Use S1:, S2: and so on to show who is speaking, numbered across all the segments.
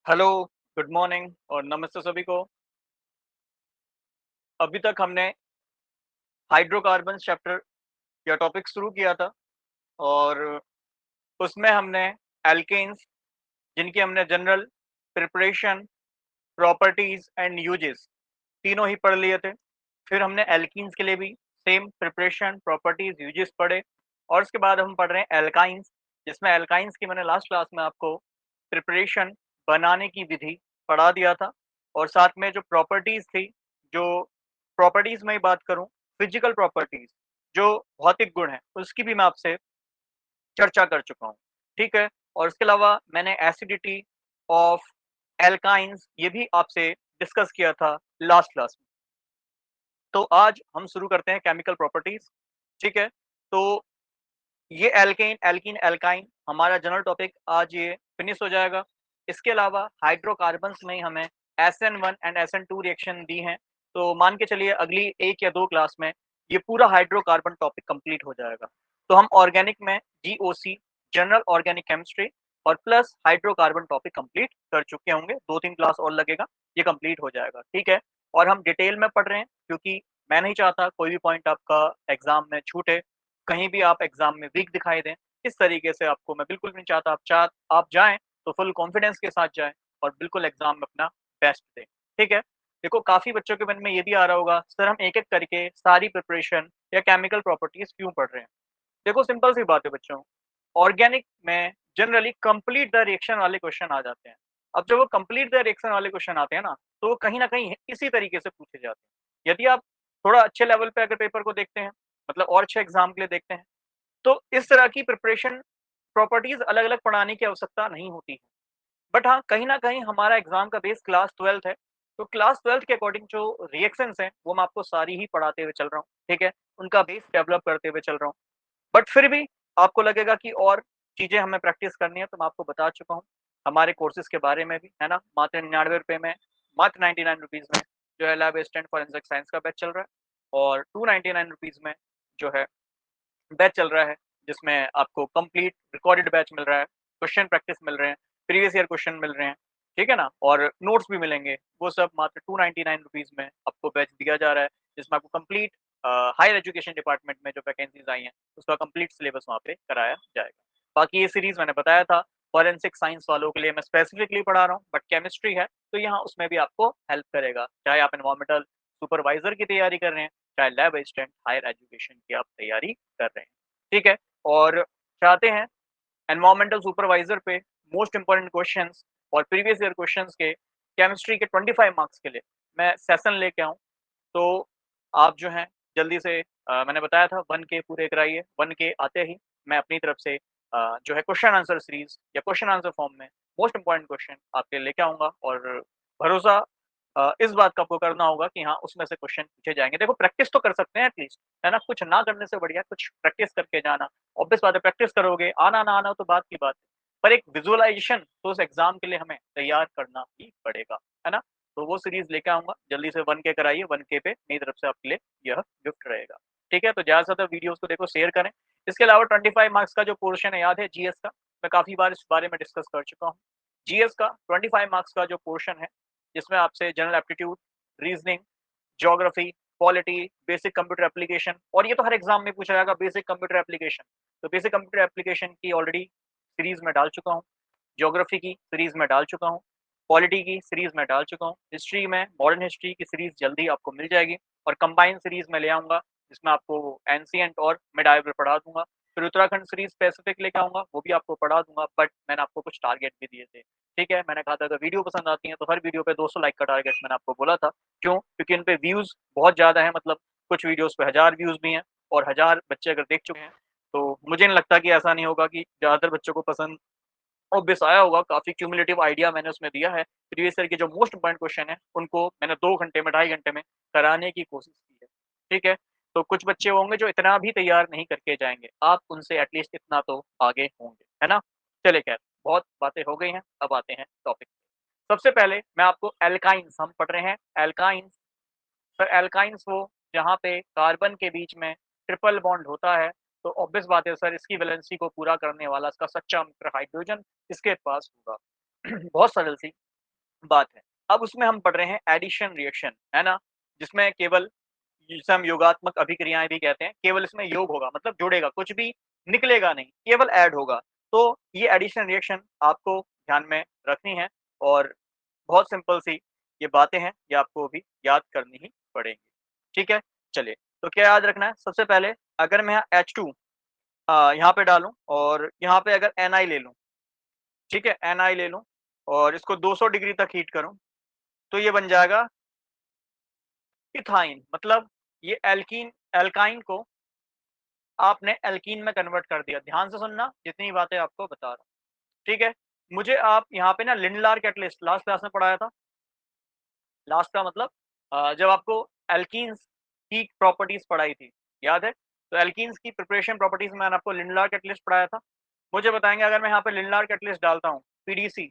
S1: Hello, good morning और नमस्ते सभी को। अभी तक हमने हाइड्रोकार्बन चैप्टर या टॉपिक शुरू किया था और उसमें हमने एल्केन्स जिनकी हमने general preparation, properties and uses तीनों ही पढ़ लिए थे। फिर हमने एल्कीन्स के लिए भी सेम प्रिपरेशन, प्रॉपर्टीज़, यूजेस पढ़े और उसके बाद हम पढ़ रहे हैं एल्काइन्स, जिसमें एल्काइन्स की मैंने लास्ट क्लास में आपको प्रिपरेशन बनाने की विधि पढ़ा दिया था और साथ में जो प्रॉपर्टीज़ थी, जो प्रॉपर्टीज़ में ही बात करूँ, फिज़िकल प्रॉपर्टीज़ जो भौतिक गुण हैं, उसकी भी मैं आपसे चर्चा कर चुका हूँ, ठीक है? और इसके अलावा मैंने एसिडिटी ऑफ एल्काइन्स ये भी आपसे डिस्कस किया था लास्ट क्लास में। तो आज हम शुरू करते हैं केमिकल प्रॉपर्टीज़, ठीक है? तो ये एल्केन, एल्कीन, एल्काइन हमारा जनरल टॉपिक आज ये फिनिश हो जाएगा। इसके अलावा हाइड्रोकार्बन्स में हमें SN1 एंड SN2 रिएक्शन दी हैं, तो मान के चलिए अगली 1 या 2 क्लास में ये पूरा हाइड्रोकार्बन टॉपिक कंप्लीट हो जाएगा। तो हम ऑर्गेनिक में GOC जनरल ऑर्गेनिक केमिस्ट्री और प्लस हाइड्रोकार्बन टॉपिक कंप्लीट कर चुके होंगे, 2-3 क्लास और लगेगा, ये कंप्लीट हो जाएगा, ठीक है? और हम डिटेल में पढ़ रहे हैं क्योंकि मैं नहीं चाहता कोई भी पॉइंट आपका एग्ज़ाम में छूटे, कहीं भी आप एग्ज़ाम में वीक दिखाई दें, इस तरीके से आपको मैं बिल्कुल भी नहीं चाहता। आप जाएँ तो फुल कॉन्फिडेंस के साथ जाएँ और बिल्कुल एग्ज़ाम में अपना बेस्ट दें, ठीक है? देखो काफ़ी बच्चों के मन में ये भी आ रहा होगा, सर हम एक-एक करके सारी प्रिपरेशन या केमिकल प्रॉपर्टीज़ क्यों पढ़ रहे हैं? देखो सिंपल सी बात है बच्चों, ऑर्गेनिक में जनरली कंप्लीट द रिएक्शन वाले क्वेश्चन आ जाते हैं। अब जब वो कंप्लीट द रिएक्शन वाले क्वेश्चन आते हैं ना, तो वो कहीं न कहीं इसी तरीके से पूछे जाते हैं। यदि आप थोड़ा अच्छे लेवल पे अगर पेपर को देखते हैं, मतलब और अच्छे एग्ज़ाम के लिए देखते हैं, तो इस तरह की प्रिपरेशन प्रॉपर्टीज़ अलग-अलग पढ़ाने की आवश्यकता नहीं होती है। बट हाँ, कहीं न कहीं हमारा एग्ज़ाम का बेस क्लास 12th है, तो क्लास 12th के अकॉर्डिंग जो रिएक्शंस हैं, वो मैं आपको सारी ही पढ़ाते हुए चल रहा हूँ, ठीक है? उनका बेस डेवलप करते हुए चल रहा हूँ। बट फिर भी आपको लगेगा कि और चीज़ें हमें प्रैक्टिस करनी है, तो मैं आपको बता चुका हूँ, हमारे कोर्सेज़ के बारे में भी, है ना? मात्र ₹99 में, मात्र ₹99 में जो है लैब असिस्टेंट फॉरेंसिक साइंस का बैच चल रहा है और ₹299 में जो है बैच चल रहा है, जिसमें आपको कंप्लीट रिकॉर्डेड बैच मिल रहा है, क्वेश्चन प्रैक्टिस मिल रहे हैं, प्रीवियस ईयर क्वेश्चन मिल रहे हैं, ठीक है ना? और नोट्स भी मिलेंगे, वो सब मात्र ₹299 में आपको बैच दिया जा रहा है, जिसमें आपको कंप्लीट हायर एजुकेशन डिपार्टमेंट में जो वैकेंसीज़ आई हैं, उसका कंप्लीट सिलेबस वहाँ पे कराया जाएगा। बाकी ये सीरीज़ मैंने बताया था, फॉरेंसिक साइंस वालों के लिए मैं स्पेसिफिकली पढ़ा रहा हूँ, बट केमिस्ट्री है, तो यहाँ उसमें भी आपको हेल्प करेगा, चाहे आप एनवायरमेंटल सुपरवाइज़र की तैयारी कर रहे हैं, चाहे लैब असिस्टेंट हायर एजुकेशन की आप तैयारी कर रहे हैं। ठीक है? और चाहते हैं एनवायरमेंटल सुपरवाइज़र पे मोस्ट इम्पोर्टेंट क्वेश्चंस और प्रीवियस ईयर क्वेश्चंस के केमिस्ट्री के 25 मार्क्स के लिए मैं सेशन लेके आऊँ, तो आप जो हैं जल्दी से मैंने बताया था 1 के पूरे कराइए, 1 के आते ही मैं अपनी तरफ से जो है क्वेश्चन आंसर सीरीज़ या क्वेश्चन आंसर फॉर्म में मोस्ट इम्पोर्टेंट क्वेश्चन आपके लिए लेके आऊँगा और भरोसा इस बात का आपको करना होगा कि हाँ, उसमें से क्वेश्चन पूछे जाएँगे। देखो प्रैक्टिस तो कर सकते हैं एटलीस्ट, है ना? कुछ ना करने से बढ़िया कुछ प्रैक्टिस करके जाना। ऑब्वियस बात है प्रैक्टिस करोगे, आना ना आना तो बात की बात है। पर एक विज़ुअलाइज़ेशन तो उस एग्ज़ाम के लिए हमें तैयार करना ही पड़ेगा, है ना? तो वो सीरीज़ लेके आऊँगा, जल्दी से 1 के कराइए, 1 के पे मेरी तरफ से आपके लिए यह गिफ्ट रहेगा। ठीक है? तो ज़्यादा से ज़्यादा वीडियोज़ को देखो, शेयर करें। इसके अलावा 25 मार्क्स का जो पोर्शन है याद है जीएस का, मैं काफ़ी बार इस बारे में डिस्कस कर चुका हूँ। जीएस का 25 मार्क्स का जो पोर्शन है, जिसमें आपसे general aptitude, reasoning, geography, polity, basic computer application और ये तो हर एग्ज़ाम में पूछा जाएगा बेसिक कंप्यूटर एप्लीकेशन। तो बेसिक कंप्यूटर एप्लीकेशन की ऑलरेडी सीरीज़ में डाल चुका हूँ। ज्योग्राफी की सीरीज़ में डाल चुका हूँ। पॉलिटी की सीरीज़ में डाल चुका हूँ। हिस्ट्री में मॉडर्न हिस्ट्री की सीरीज़ जल्दी आपको मिल जाएगी और कंबाइंड सीरीज़ में ले आऊँगा, जिसमें आपको एंशिएंट और मिडाइवल पढ़ा दूँगा। फिर उत्तराखंड सीरीज़ स्पेसिफिक लेके आऊँगा, वो भी आपको पढ़ा दूँगा, बट मैंने आपको कुछ टारगेट भी दिए थे। ठीक है? मैंने कहा था अगर वीडियो पसंद आती है तो हर वीडियो पे 200 लाइक का टारगेट मैंने आपको बोला था। क्यों? क्योंकि इन पे व्यूज़ बहुत ज़्यादा हैं, मतलब कुछ वीडियोज़ पे 1000 व्यूज़ भी हैं और 1000 बच्चे अगर देख चुके हैं, तो मुझे नहीं लगता कि ऐसा नहीं होगा कि ज़्यादातर बच्चों को पसंद ऑब्वियस आया होगा। काफ़ी क्यूमुलेटिव आइडिया मैंने उसमें दिया है। प्रीवियस ईयर के जो मोस्ट इम्पोर्टेंट क्वेश्चन हैं, उनको मैंने 2 घंटे में, ढाई घंटे में कराने की कोशिश की है। ठीक है? तो कुछ बच्चे होंगे जो इतना भी तैयार नहीं करके जाएँगे। आप उनसे एटलीस्ट इतना तो आगे होंगे, है ना? चलिए खैर, बहुत बातें हो गई हैं, अब आते हैं टॉपिक पे। सबसे पहले मैं आपको एल्काइन्स हम पढ़ रहे हैं, एल्काइन्स। तो एल्काइन्स वो जहाँ पे कार्बन के बीच में ट्रिपल बॉन्ड होता है, तो ऑब्वियस बात है सर इसकी वैलेंसी को पूरा करने वाला इसका सच्चा मित्र हाइड्रोजन इसके पास होगा। बहुत सरल सी बात है। अब उसमें हम पढ़ रहे हैं एडिशन रिएक्शन, है ना? जिसमें केवल, जिसे हम योगात्मक अभिक्रियाएँ भी कहते हैं, केवल इसमें योग होगा मतलब जुड़ेगा, कुछ भी निकलेगा नहीं, केवल ऐड होगा। तो ये एडिशन रिएक्शन आपको ध्यान में रखनी है और बहुत सिंपल सी ये बातें हैं, ये आपको अभी याद करनी ही पड़ेंगी। ठीक है? चलिए, तो क्या याद रखना है? सबसे पहले अगर मैं यहाँ H2 यहाँ पे डालूँ और यहाँ पे अगर Ni ले लूँ, ठीक है? Ni ले लूँ और इसको 200 डिग्री तक हीट करूँ, तो ये बन जाएगा इथाइन, मतलब ये एल्काइन को आपने एल्कीन में कन्वर्ट कर दिया। ध्यान से सुनना, जितनी बातें आपको बता रहा हूँ, ठीक है? मुझे आप यहाँ पे ना लिंडलार कैटलिस्ट लास्ट क्लास में पढ़ाया था। लास्ट का मतलब जब आपको एल्कीन्स की प्रॉपर्टीज़ पढ़ाई थी, याद है? तो एल्कीन्स की प्रिपरेशन प्रॉपर्टीज़ में मैंने आपको लिंडलार कैटलिस्ट पढ़ाया था। मुझे बताएँगे अगर मैं यहाँ पे लिंडलार कैटलिस्ट डालता हूँ, पीडीसी,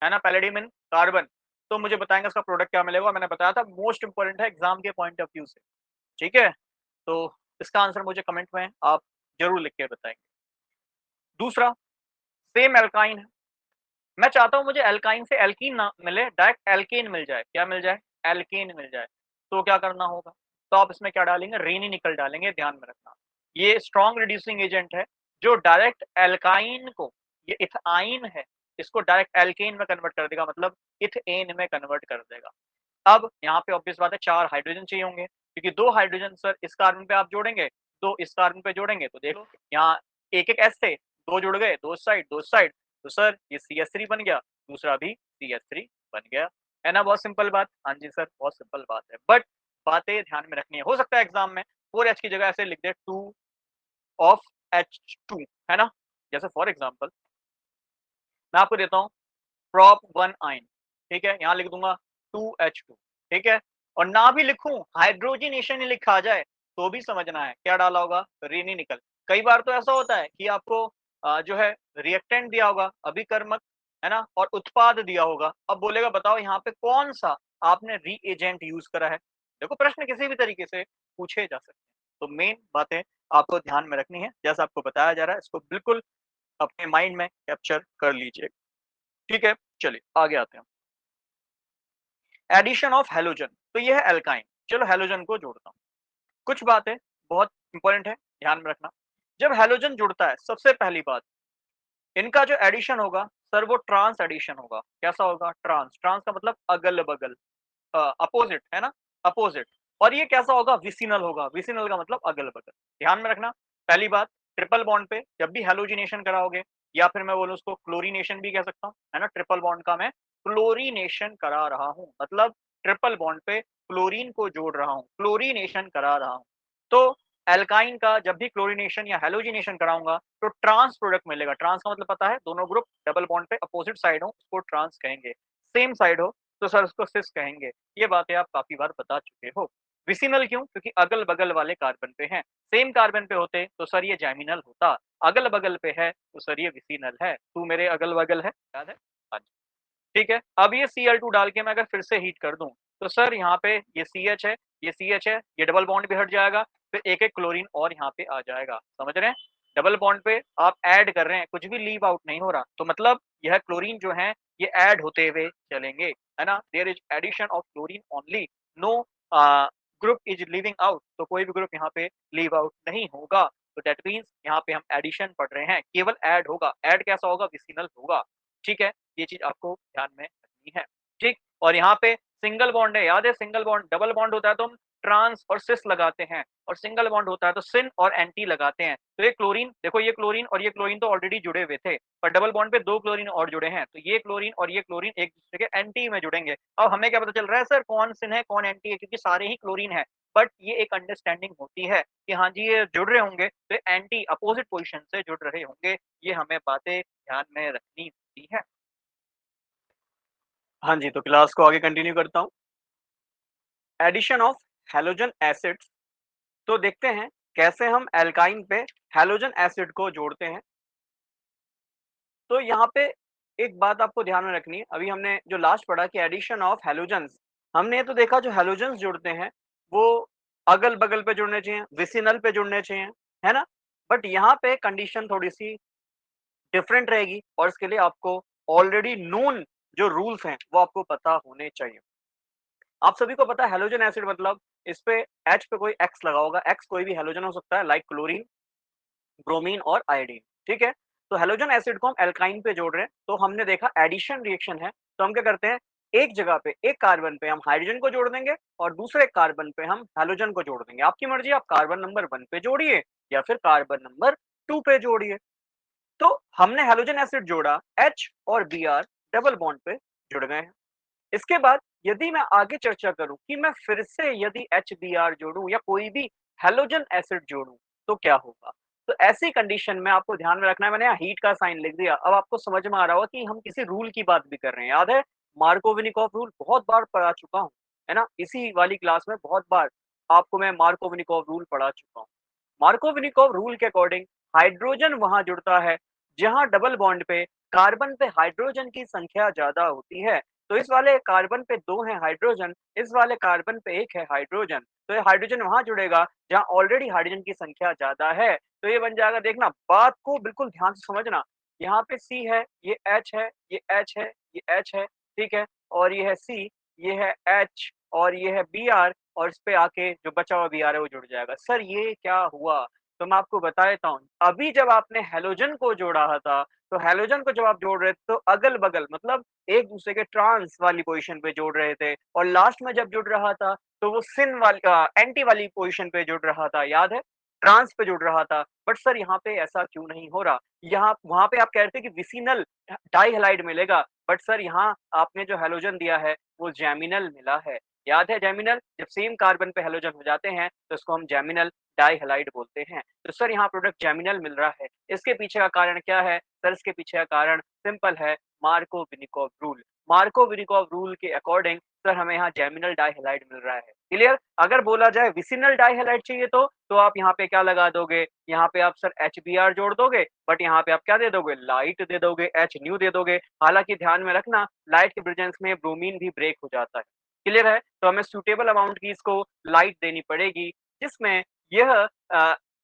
S1: है ना? पैलेडियम इन कार्बन, तो मुझे बताएँगे उसका प्रोडक्ट क्या मिलेगा? मैंने बताया था मोस्ट इम्पोर्टेंट है एग्ज़ाम के पॉइंट ऑफ व्यू से, ठीक है? तो इसका आंसर मुझे कमेंट में आप ज़रूर लिख के बताएँगे। दूसरा, सेम एल्काइन है। मैं चाहता हूँ मुझे एल्काइन से एल्कीन ना मिले, डायरेक्ट एल्केन मिल जाए। क्या मिल जाए? एल्केन मिल जाए। तो क्या करना होगा? तो आप इसमें क्या डालेंगे? रेनी निकल डालेंगे, ध्यान में रखना। ये स्ट्रॉन्ग रिड्यूसिंग एजेंट है, जो डायरेक्ट एल्काइन को, ये इथाइन है, इसको डायरेक्ट एल्केन में कन्वर्ट कर देगा, मतलब इथेन में कन्वर्ट कर देगा। अब यहाँ पे ऑब्वियस बात है 4 हाइड्रोजन चाहिए होंगे, क्योंकि 2 हाइड्रोजन सर इस कार्बन पे आप जोड़ेंगे, 2 इस कार्बन पे जोड़ेंगे, तो देख लो यहाँ एक-एक एस थे, 2 जुड़ गए, 2 इस साइड, तो सर ये CH3 बन गया, दूसरा भी CH3 बन गया। है ना बहुत सिंपल बात? हाँ जी सर, बहुत सिंपल बात है। बट बातें ध्यान में रखनी है। हो सकता है एग्ज़ाम में 4H की जगह ऐसे लिख दे 2 ऑफ H2, है ना? जैसे फॉर एग्ज़ाम्पल मैं आपको देता हूँ प्रोप 1 आयन, ठीक है? यहाँ लिख दूँगा 2H2, ठीक है? और ना भी लिखूँ, हाइड्रोजनेशन ही लिखा जाए, तो भी समझना है, क्या डाला होगा? रेनी निकल। कई बार तो ऐसा होता है कि आपको जो है रिएक्टेंट दिया होगा, अभिकर्मक, है ना? और उत्पाद दिया होगा। अब बोलेगा बताओ यहाँ पे कौन-सा आपने रिएजेंट यूज़ करा है? देखो प्रश्न किसी भी तरीके से पूछे जा सकते हैं। तो मेन बातें आपको ध्यान में रखनी है, जैसा आपको बताया जा रहा है, इसको बिल्कुल अपने माइंड में कैप्चर कर लीजिए। ठीक है? चलिए आगे आते हैं। एडिशन ऑफ हैलोजन, तो ये है एल्काइन। चलो हैलोजन को जोड़ता हूँ। कुछ बातें बहुत इंपॉर्टेंट है, ध्यान में रखना। जब हैलोजन जुड़ता है, सबसे पहली बात, इनका जो एडिशन होगा, सर वो ट्रांस एडिशन होगा। कैसा होगा? ट्रांस। ट्रांस का मतलब अगल-बगल, अपोजिट, है ना? अपोजिट। और ये कैसा होगा? विसिनल होगा। विसिनल का मतलब अगल-बगल। ध्यान में रखना। पहली बात, ट्रिपल बॉन्ड पे जब भी हैलोजिनेशन कराओगे, या फिर मैं बोलूँ उसको क्लोरीनेशन भी कह सकता हूँ, है ना? ट्रिपल बॉन्ड का मैं क्लोरीनेशन करा रहा हूँ, मतलब ट्रिपल बॉन्ड पे क्लोरीन को जोड़ रहा हूँ, क्लोरीनेशन करा रहा हूँ। तो एल्काइन का जब भी क्लोरीनेशन या हैलोजिनेशन कराऊँगा, तो ट्रांस प्रोडक्ट मिलेगा। ट्रांस का मतलब पता है, दोनों ग्रुप डबल बॉन्ड पे अपोजिट साइड हो, उसको ट्रांस कहेंगे। सेम साइड हो, तो सर उसको सिस कहेंगे। ये बातें आप काफ़ी बार बता चुके हो। विसिनल क्यों? क्योंकि अगल-बगल वाले कार्बन पे हैं। सेम कार्बन पे होते तो सर ये जैमिनल होता। अगल-बगल पे है तो सर ये विसिनल है। तू मेरे अगल-बगल है, याद है? हाँ जी। ठीक है? अब ये Cl2 डाल के मैं अगर फिर से हीट कर दूँ, तो सर यहाँ पे ये CH है, ये CH है, ये डबल बॉन्ड भी हट जाएगा, फिर एक-एक क्लोरीन और यहाँ पे आ जाएगा। समझ रहे हैं? डबल बॉन्ड पे आप ऐड कर रहे हैं, कुछ भी लीव आउट नहीं हो रहा। तो मतलब यह क्लोरीन जो है, ये ऐड होते हुए चलेंगे, है ना? There is addition of chlorine only, no group is leaving out, तो कोई भी ग्रुप यहाँ पे लीव आउट नहीं होगा। तो दैट मीन्स यहाँ पे हम एडिशन पढ़ रहे हैं, केवल ऐड होगा। ऐड कैसा होगा? विसिनल होगा। ठीक है? ये चीज़ आपको ध्यान में रखनी है, ठीक? और यहाँ पे सिंगल बॉन्ड है, याद है सिंगल बॉन्ड, डबल बॉन्ड होता है तो हम ट्रांस और सिस लगाते हैं, और सिंगल बॉन्ड होता है तो सिन और एंटी लगाते हैं। तो ये क्लोरीन देखो, ये क्लोरीन और ये क्लोरीन तो ऑलरेडी जुड़े हुए थे, पर डबल बॉन्ड पे 2 क्लोरीन और जुड़े हैं, तो ये क्लोरीन और ये क्लोरीन एक दूसरे के एंटी में जुड़ेंगे। अब हमें क्या पता चल रहा है सर कौन सिन है, कौन एंटी है, क्योंकि सारे ही क्लोरीन है। बट ये एक अंडरस्टैंडिंग होती है कि हाँ जी, ये जुड़ रहे होंगे, तो एंटी अपोजिट पोज़ीशन से जुड़ रहे होंगे। ये हमें बातें ध्यान में रखनी होती है। हाँ जी, तो क्लास को आगे कंटिन्यू करता हूँ। एडिशन ऑफ हैलोजन एसिड्स, तो देखते हैं कैसे हम एल्काइन पे हैलोजन एसिड को जोड़ते हैं। तो यहाँ पे एक बात आपको ध्यान में रखनी है, अभी हमने जो लास्ट पढ़ा कि एडिशन ऑफ हैलोजेंस, हमने ये तो देखा जो हैलोजेंस जुड़ते हैं, वो अगल-बगल पे जुड़ने चाहिए, विसिनल पे जुड़ने चाहिए, है ना? बट यहाँ पे कंडीशन थोड़ी-सी डिफरेंट रहेगी और इसके लिए आपको ऑलरेडी नोन जो रूल्स हैं वो आपको पता होने चाहिए। आप सभी को पता है हैलोजन एसिड मतलब इस पे H पे कोई X लगा होगा, X कोई भी हैलोजन हो सकता है लाइक क्लोरीन, ब्रोमीन और आयोडीन, ठीक है? तो हैलोजन एसिड को हम एल्काइन पे जोड़ रहे हैं, तो हमने देखा एडिशन रिएक्शन है, तो हम क्या करते हैं, एक जगह पे, एक कार्बन पे हम हाइड्रोजन को जोड़ देंगे और दूसरे कार्बन पे हम हैलोजन को जोड़ देंगे। आपकी मर्ज़ी आप कार्बन नंबर 1 पे जोड़िए या फिर कार्बन नंबर 2 पे जोड़िए। तो हमने हैलोजन एसिड जोड़ा, H और Br डबल बॉन्ड पे जुड़ गए हैं। इसके बाद यदि मैं आगे चर्चा करूँ कि मैं फिर से यदि HBr जोड़ूँ या कोई भी हैलोजन एसिड जोड़ूँ, तो क्या होगा? तो ऐसी कंडीशन में आपको ध्यान में रखना है, मैंने यहाँ हीट का साइन लिख दिया। अब आपको समझ में आ रहा होगा कि हम किसी रूल की बात भी कर रहे हैं। याद है मार्कोवेनिकॉफ रूल बहुत बार पढ़ा चुका हूँ, है ना? इसी वाली क्लास में बहुत बार आपको मैं मार्कोवेनिकॉफ रूल पढ़ा चुका हूँ। मार्कोवेनिकॉफ रूल के अकॉर्डिंग हाइड्रोजन वहां जुड़ता है जहां डबल बॉन्ड पे कार्बन पे हाइड्रोजन की संख्या ज्यादा होती है। तो इस वाले कार्बन पे 2 है हाइड्रोजन, इस वाले कार्बन पे 1 है हाइड्रोजन। तो ये हाइड्रोजन वहां जुड़ेगा जहां ऑलरेडी हाइड्रोजन की संख्या ज्यादा है। तो ये बन जाएगा, देखना बात को बिल्कुल ध्यान से समझना। यहाँ पे C है, ये H है, ये H है, ये H है, ठीक है? और ये है C, ये है H और ये है Br और इस पे आके जो बचा हुआ Br है वो जुड़ जाएगा। सर ये क्या हुआ? तो मैं आपको बता देता हूँ। अभी जब आपने हैलोजन को जोड़ा था, तो हैलोजन को जब आप जोड़ रहे थे तो अगल-बगल मतलब एक दूसरे के ट्रांस वाली पोज़ीशन पे जोड़ रहे थे और लास्ट में जब जुड़ रहा था, तो वो सिन वाली एंटी वाली पोज़ीशन पे जुड़ रहा था, याद है? ट्रांस पे जुड़ रहा था। बट सर यहाँ पे ऐसा क्यों नहीं हो रहा? यहाँ वहाँ पे आप कह रहे थे कि विसिनल डाइहैलाइड मिलेगा, बट सर यहाँ आपने जो हैलोजन दिया है, वो जैमिनल मिला है। याद है जैमिनल? जब सेम कार्बन पे हैलोजन हो जाते हैं, तो इसको हम जैमिनल डाइहैलाइड बोलते हैं। तो सर यहाँ प्रोडक्ट जैमिनल मिल रहा है। इसके पीछे का कारण क्या है? सर इसके पीछे का कारण सिंपल है, मार्कोविनिकोव रूल। मार्कोविनिकोव रूल के अकॉर्डिंग सर हमें यहाँ जैमिनल डाइहैलाइड मिल रहा है। क्लियर? अगर बोला जाए विसिनल डाइहैलाइड चाहिए तो आप यहाँ पे क्या लगा दोगे? यहाँ पे आप सर HBr जोड़ दोगे, बट यहाँ पे आप क्या दे दोगे? लाइट दे दोगे, H दे दोगे। हालाँकि ध्यान में रखना लाइट के प्रेजेंस में ब्रोमीन भी ब्रेक हो जाता है। क्लियर है? तो हमें सूटेबल अमाउंट की इसको लाइट देनी पड़ेगी, जिसमें यह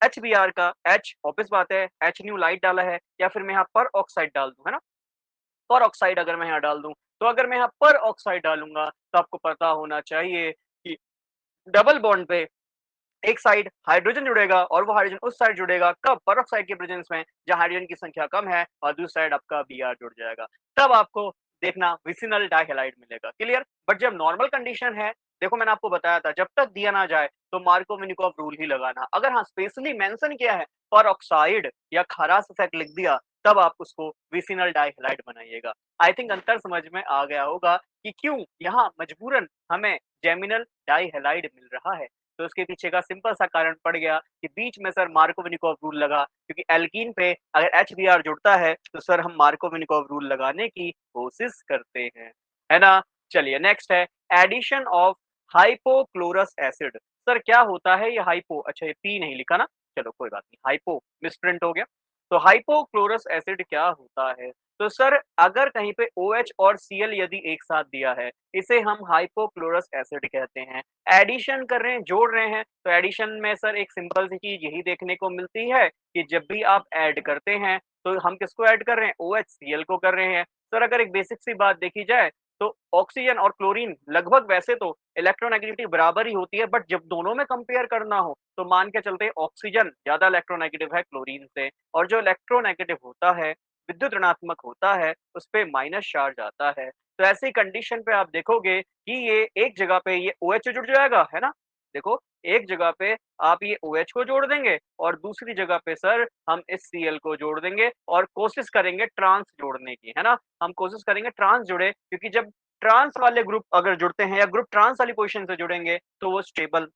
S1: HBr का H ऑब्वियस बात है H लाइट डाला है या फिर मैं यहाँ पर ऑक्साइड डाल दूँ, है ना? पर ऑक्साइड अगर मैं यहाँ डाल दूँ, तो अगर मैं यहाँ पर ऑक्साइड डालूँगा, तो आपको पता होना चाहिए कि डबल बॉन्ड पे एक साइड हाइड्रोजन जुड़ेगा और वो हाइड्रोजन उस साइड जुड़ेगा कब? पेरोक्साइड के प्रेजेंस में जहाँ हाइड्रोजन की संख्या कम है और दूसरी साइड आपका Br जुड़ जाएगा। तब आपको देखना विसिनल डाइहैलाइड मिलेगा। क्लियर? बट जब नॉर्मल कंडीशन है, देखो मैंने आपको बताया था जब तक दिया ना जाए तो मार्कोविनिकोव रूल ही लगाना। अगर हाँ स्पेशली मेंशन किया है पेरोक्साइड या खरास इफेक्ट लिख दिया, तब आप उसको विसिनल डाइहैलाइड बनाइएगा। आई थिंक अंतर समझ में आ गया होगा कि क्यों यहाँ मजबूरन हमें जेमिनल डाइहैलाइड मिल रहा है। तो उसके पीछे का सिंपल सा कारण पड़ गया कि बीच में सर मार्कोविनिकोव रूल लगा, क्योंकि एल्कीन पे अगर HBr जुड़ता है तो सर हम मार्कोविनिकोव रूल लगाने की कोशिश करते हैं, है ना? चलिए नेक्स्ट है addition of hypochlorous acid. Sir क्या होता है ये हाइपो? अच्छा ये पी नहीं लिखा ना, चलो कोई बात नहीं, हाइपो मिसप्रिंट हो गया। तो हाइपोक्लोरस एसिड क्या होता है? तो सर अगर कहीं पे OH और Cl यदि एक साथ दिया है, इसे हम हाइपोक्लोरस एसिड कहते हैं। एडिशन कर रहे हैं, जोड़ रहे हैं, तो एडिशन में सर एक सिंपल सी चीज़ यही देखने को मिलती है कि जब भी आप ऐड करते हैं, तो हम किसको ऐड कर रहे हैं? OH, Cl को कर रहे हैं। सर अगर एक बेसिक सी बात देखी जाए, तो ऑक्सीजन और क्लोरीन लगभग वैसे तो इलेक्ट्रोनेगेटिविटी बराबर ही होती है, बट जब दोनों में कंपेयर करना हो, तो मान के चलते हैं ऑक्सीजन ज़्यादा इलेक्ट्रोनेगेटिव है क्लोरीन से और जो इलेक्ट्रोनेगेटिव होता है, विद्युत ऋणात्मक होता है, उसपे माइनस चार्ज आता है। तो ऐसी कंडीशन पे आप देखोगे कि ये एक जगह पे ये OH जुड़ जाएगा, है ना? देखो एक जगह पे आप ये OH को जोड़ देंगे और दूसरी जगह पे सर हम इस Cl को जोड़ देंगे और कोशिश करेंगे ट्रांस जोड़ने की, है ना? हम कोशिश करेंगे ट्रांस जुड़े, क्योंकि जब ट्रांस वाले ग्रुप अगर जुड़ते हैं या ग्रुप ट्रांस वाली पोज़ीशन से जुड़ेंगे, तो वो स्टेबल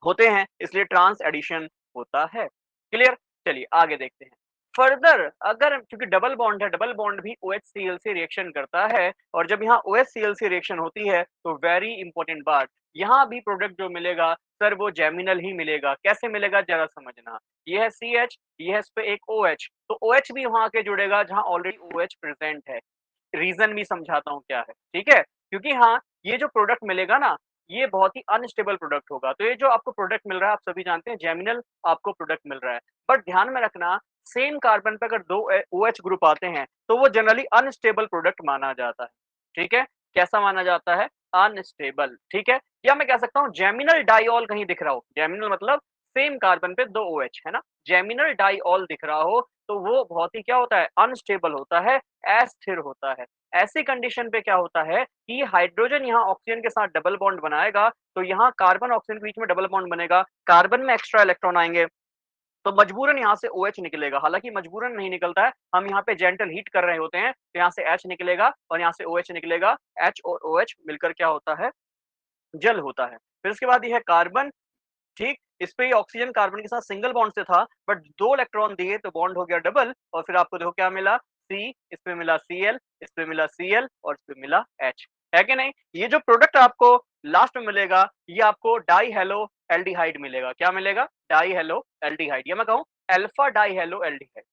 S1: होते हैं, इसलिए ट्रांस एडिशन होता है। क्लियर? चलिए आगे देखते हैं। फर्दर अगर क्योंकि डबल बॉन्ड है, डबल बॉन्ड भी OHCl से रिएक्शन करता है और जब यहाँ OHCl से रिएक्शन होती है, तो वेरी इंपॉर्टेंट बात, यहाँ भी प्रोडक्ट जो मिलेगा सर वो जेमिनल ही मिलेगा। कैसे मिलेगा ज़रा समझना। ये है CH, ये है इस पे एक OH, तो OH भी वहाँ आके जुड़ेगा जहाँ ऑलरेडी OH प्रेज़ेंट है। रीज़न भी समझाता हूँ क्या है, ठीक है? क्योंकि हाँ, ये जो प्रोडक्ट मिलेगा ना, ये बहुत ही अनस्टेबल प्रोडक्ट होगा। तो ये जो आपको प्रोडक्ट मिल रहा है, आप सभी जानते हैं जेमिनल आपको प्रोडक्ट मिल रहा है। बट ध्यान में रखना, सेम कार्बन पे अगर 2 OH ग्रुप आते हैं, तो वो जनरली अनस्टेबल प्रोडक्ट माना जाता है।
S2: ठीक है? कैसा माना जाता है? अनस्टेबल, ठीक है? या मैं कह सकता हूँ जेमिनल डाइऑल कहीं दिख रहा हो, जेमिनल मतलब सेम कार्बन पे 2 OH है ना? जेमिनल डाइऑल दिख रहा हो, तो वो बहुत ही क्या होता है? अनस्टेबल होता है, अस्थिर होता है। ऐसी कंडीशन पे क्या होता है कि हाइड्रोजन यहाँ ऑक्सीजन के साथ डबल बॉन्ड बनाएगा, तो यहाँ कार्बन ऑक्सीजन के बीच में डबल बॉन्ड बनेगा, कार्बन में एक्स्ट्रा इलेक्ट्रॉन आएँगे, तो मजबूरन यहाँ से OH निकलेगा, हालाँकि मजबूरन नहीं निकलता है, हम यहाँ पे जेंटल हीट कर रहे होते हैं, तो यहाँ से H निकलेगा और यहाँ से OH निकलेगा, H और OH मिलकर क्या होता है? जल होता है। फिर उसके बाद ये है कार्बन, ठीक? इस पे ये ऑक्सीजन कार्बन के साथ सिंगल बॉन्ड से था, बट 2 इलेक्ट्रॉन दिए तो बॉन्ड हो गया डबल और फिर आपको देखो क्या मिला? C, इस पे मिला Cl, इस पे मिला Cl और इस पे मिला H, है कि नहीं? ये जो प्रोडक्ट आपको लास्ट में मिलेगा, ये आपको डाई हेलो एल्डिहाइड मिलेगा। क्या मिलेगा? डाई हेलो एल्डिहाइड, या मैं कहूँ अल्फा डाई हेलो एल्डिहाइड,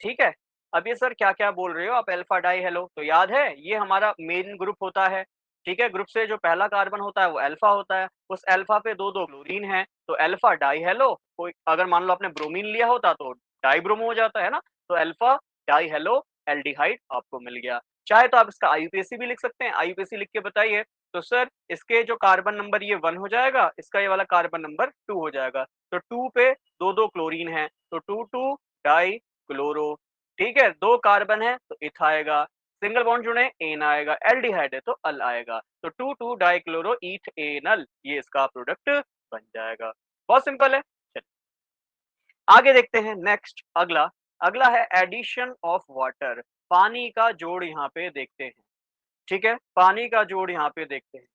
S2: ठीक है? अब ये सर क्या-क्या बोल रहे हो आप अल्फा डाई हेलो? तो याद है ये हमारा मेन ग्रुप होता है, ठीक है? ग्रुप से जो पहला कार्बन होता है वो अल्फा होता है, उस अल्फा पे 2-2 क्लोरीन है, तो अल्फा डाई हेलो, कोई अगर मान लो आपने ब्रोमीन लिया होता तो डाई ब्रोमो हो जाता है ना? तो अल्फा डाई हेलो एल्डिहाइड आपको मिल गया। चाहे तो आप इसका आईयूपीएसी भी लिख सकते हैं, आईयूपीएसी लिख के बताइए, तो सर इसके जो कार्बन नंबर ये 1 हो जाएगा, इसका ये वाला कार्बन नंबर 2 हो जाएगा, तो 2 पे 2-2 क्लोरीन है, तो 2-2 डाई क्लोरो, ठीक है? 2 कार्बन है तो इथ आएगा, सिंगल बॉन्ड जुड़े एन आएगा, एल्डिहाइड है तो अल आएगा, तो 2,2 डाइक्लोरो इथेनल ये इसका प्रोडक्ट बन जाएगा। बहुत सिंपल है। चलिए आगे देखते हैं नेक्स्ट अगला, अगला है एडिशन ऑफ वाटर, पानी का जोड़ यहाँ पे देखते हैं, ठीक है? पानी का जोड़ यहाँ पे देखते हैं।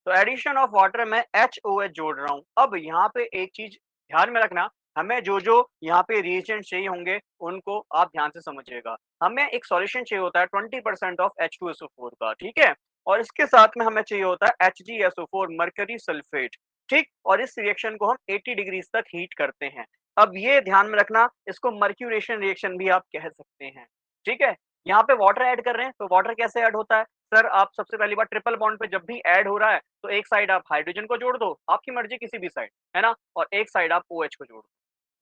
S2: तो एडिशन ऑफ वाटर में HOH जोड़ रहा हूँ। अब यहाँ पे एक चीज़ ध्यान में रखना, हमें जो-जो यहाँ पे रिएजेंट चाहिए होंगे, उनको आप ध्यान से समझिएगा। हमें एक सॉल्यूशन चाहिए होता है 20% ऑफ H2SO4 का, ठीक है? और इसके साथ में हमें चाहिए होता है HgSO4 मरकरी सल्फेट, ठीक? और इस रिएक्शन को हम 80 डिग्रीज़ तक हीट करते हैं। अब ये ध्यान में रखना, इसको मर्क्यूरेशन रिएक्शन भी आप कह सकते हैं, ठीक है? यहाँ पे वाटर ऐड कर रहे हैं, तो वाटर कैसे ऐड होता है? सर आप सबसे पहली बार ट्रिपल बॉन्ड पे जब भी ऐड हो रहा है, तो एक साइड आप हाइड्रोजन को जोड़ दो, आपकी मर्ज़ी किसी भी साइड, है ना? और एक साइड आप OH को जोड़ दो।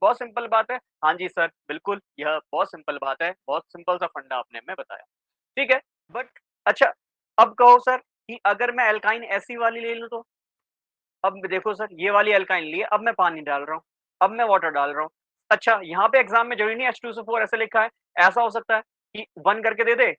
S2: बहुत सिंपल बात है। हाँ जी सर, बिल्कुल, यह बहुत सिंपल बात है, बहुत सिंपल सा फंडा आपने हमें बताया। ठीक है, बट अच्छा, अब कहो सर कि अगर मैं एल्काइन ऐसी वाली ले लूँ तो? अब देखो सर, ये वाली एल्काइन ली है, अब मैं पानी डाल रहा हूँ, अब मैं वाटर डाल रहा हूँ। अच्छा, यहाँ पे एग्ज़ाम में ज़रूरी नहीं है H2SO4 ऐसे लिखा है, ऐसा हो सकता है कि 1 करके दे दे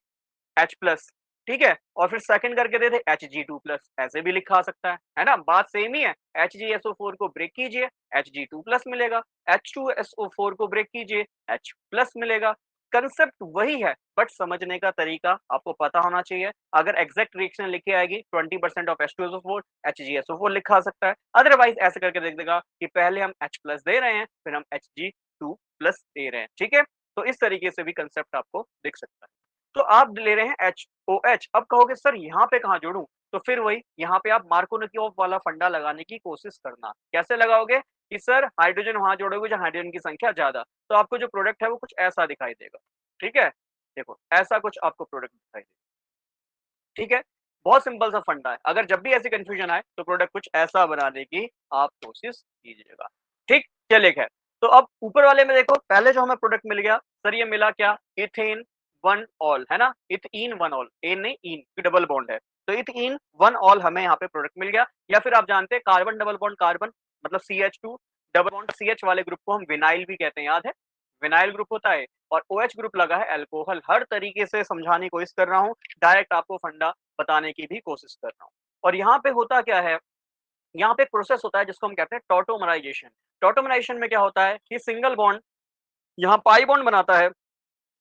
S2: H प्लस, ठीक है? और फिर सेकंड करके दे दे Hg2 प्लस, ऐसे भी लिखा आ सकता है ना? बात सेम ही है, HgSO4 को ब्रेक कीजिए, Hg2 प्लस मिलेगा, H2SO4 को ब्रेक कीजिए, H प्लस मिलेगा। कांसेप्ट वही है, बट समझने का तरीका आपको पता होना चाहिए। अगर एग्ज़ैक्ट रिएक्शन लिखी आएगी 20% ऑफ H2SO4, HgSO4 लिखा आ सकता है। अदरवाइज़ ऐसे करके देख देगा कि पहले हम H प्लस दे रहे हैं, फिर हम Hg2 प्लस दे रहे हैं, ठीक है? तो इस तरीके से भी कांसेप्ट आपको दिख सकता है। तो आप ले रहे हैं HOH, अब कहोगे सर यहाँ पे कहाँ जोड़ूँ? तो फिर वही यहाँ पे आप मार्कोनिकोव वाला फंडा लगाने की कोशिश करना। कैसे लगाओगे? कि सर हाइड्रोजन वहाँ जोड़ोगे जहाँ हाइड्रोजन की संख्या ज़्यादा, तो आपको जो प्रोडक्ट है वो कुछ ऐसा दिखाई देगा। ठीक है? देखो, ऐसा कुछ आपको प्रोडक्ट दिखाई देगा। ठीक है? बहुत सिंपल सा फंडा है। अगर जब भी ऐसी कन्फ्यूजन आए तो प्रोडक्ट कुछ ऐसा बनाने की आप कोशिश कीजिएगा। ठीक? चलिए खैर, तो अब ऊपर वाले में देखो पहले जो हमें प्रोडक्ट मिल गया, सर ये मिला क्या? इथेन 1 ऑल, है ना? इथीन 1 ऑल, एन नहीं ईन, डबल बॉन्ड है। तो इथीन 1 ऑल हमें यहाँ पे प्रोडक्ट मिल गया, या फिर आप जानते हैं कार्बन डबल बॉन्ड कार्बन मतलब CH2 डबल बॉन्ड CH वाले ग्रुप को हम विनाइल भी कहते हैं, याद है? विनाइल ग्रुप होता है और OH ग्रुप लगा है अल्कोहल। हर तरीके से समझाने की कोशिश कर रहा हूँ, डायरेक्ट आपको फंडा बताने की भी कोशिश कर रहा हूँ। और यहाँ पे होता क्या है, यहाँ पे एक प्रोसेस होता है जिसको हम कहते हैं टॉटोमराइज़ेशन। टॉटोमराइज़ेशन में क्या होता है कि सिंगल बॉन्ड यहाँ पाई बॉन्ड बनाता है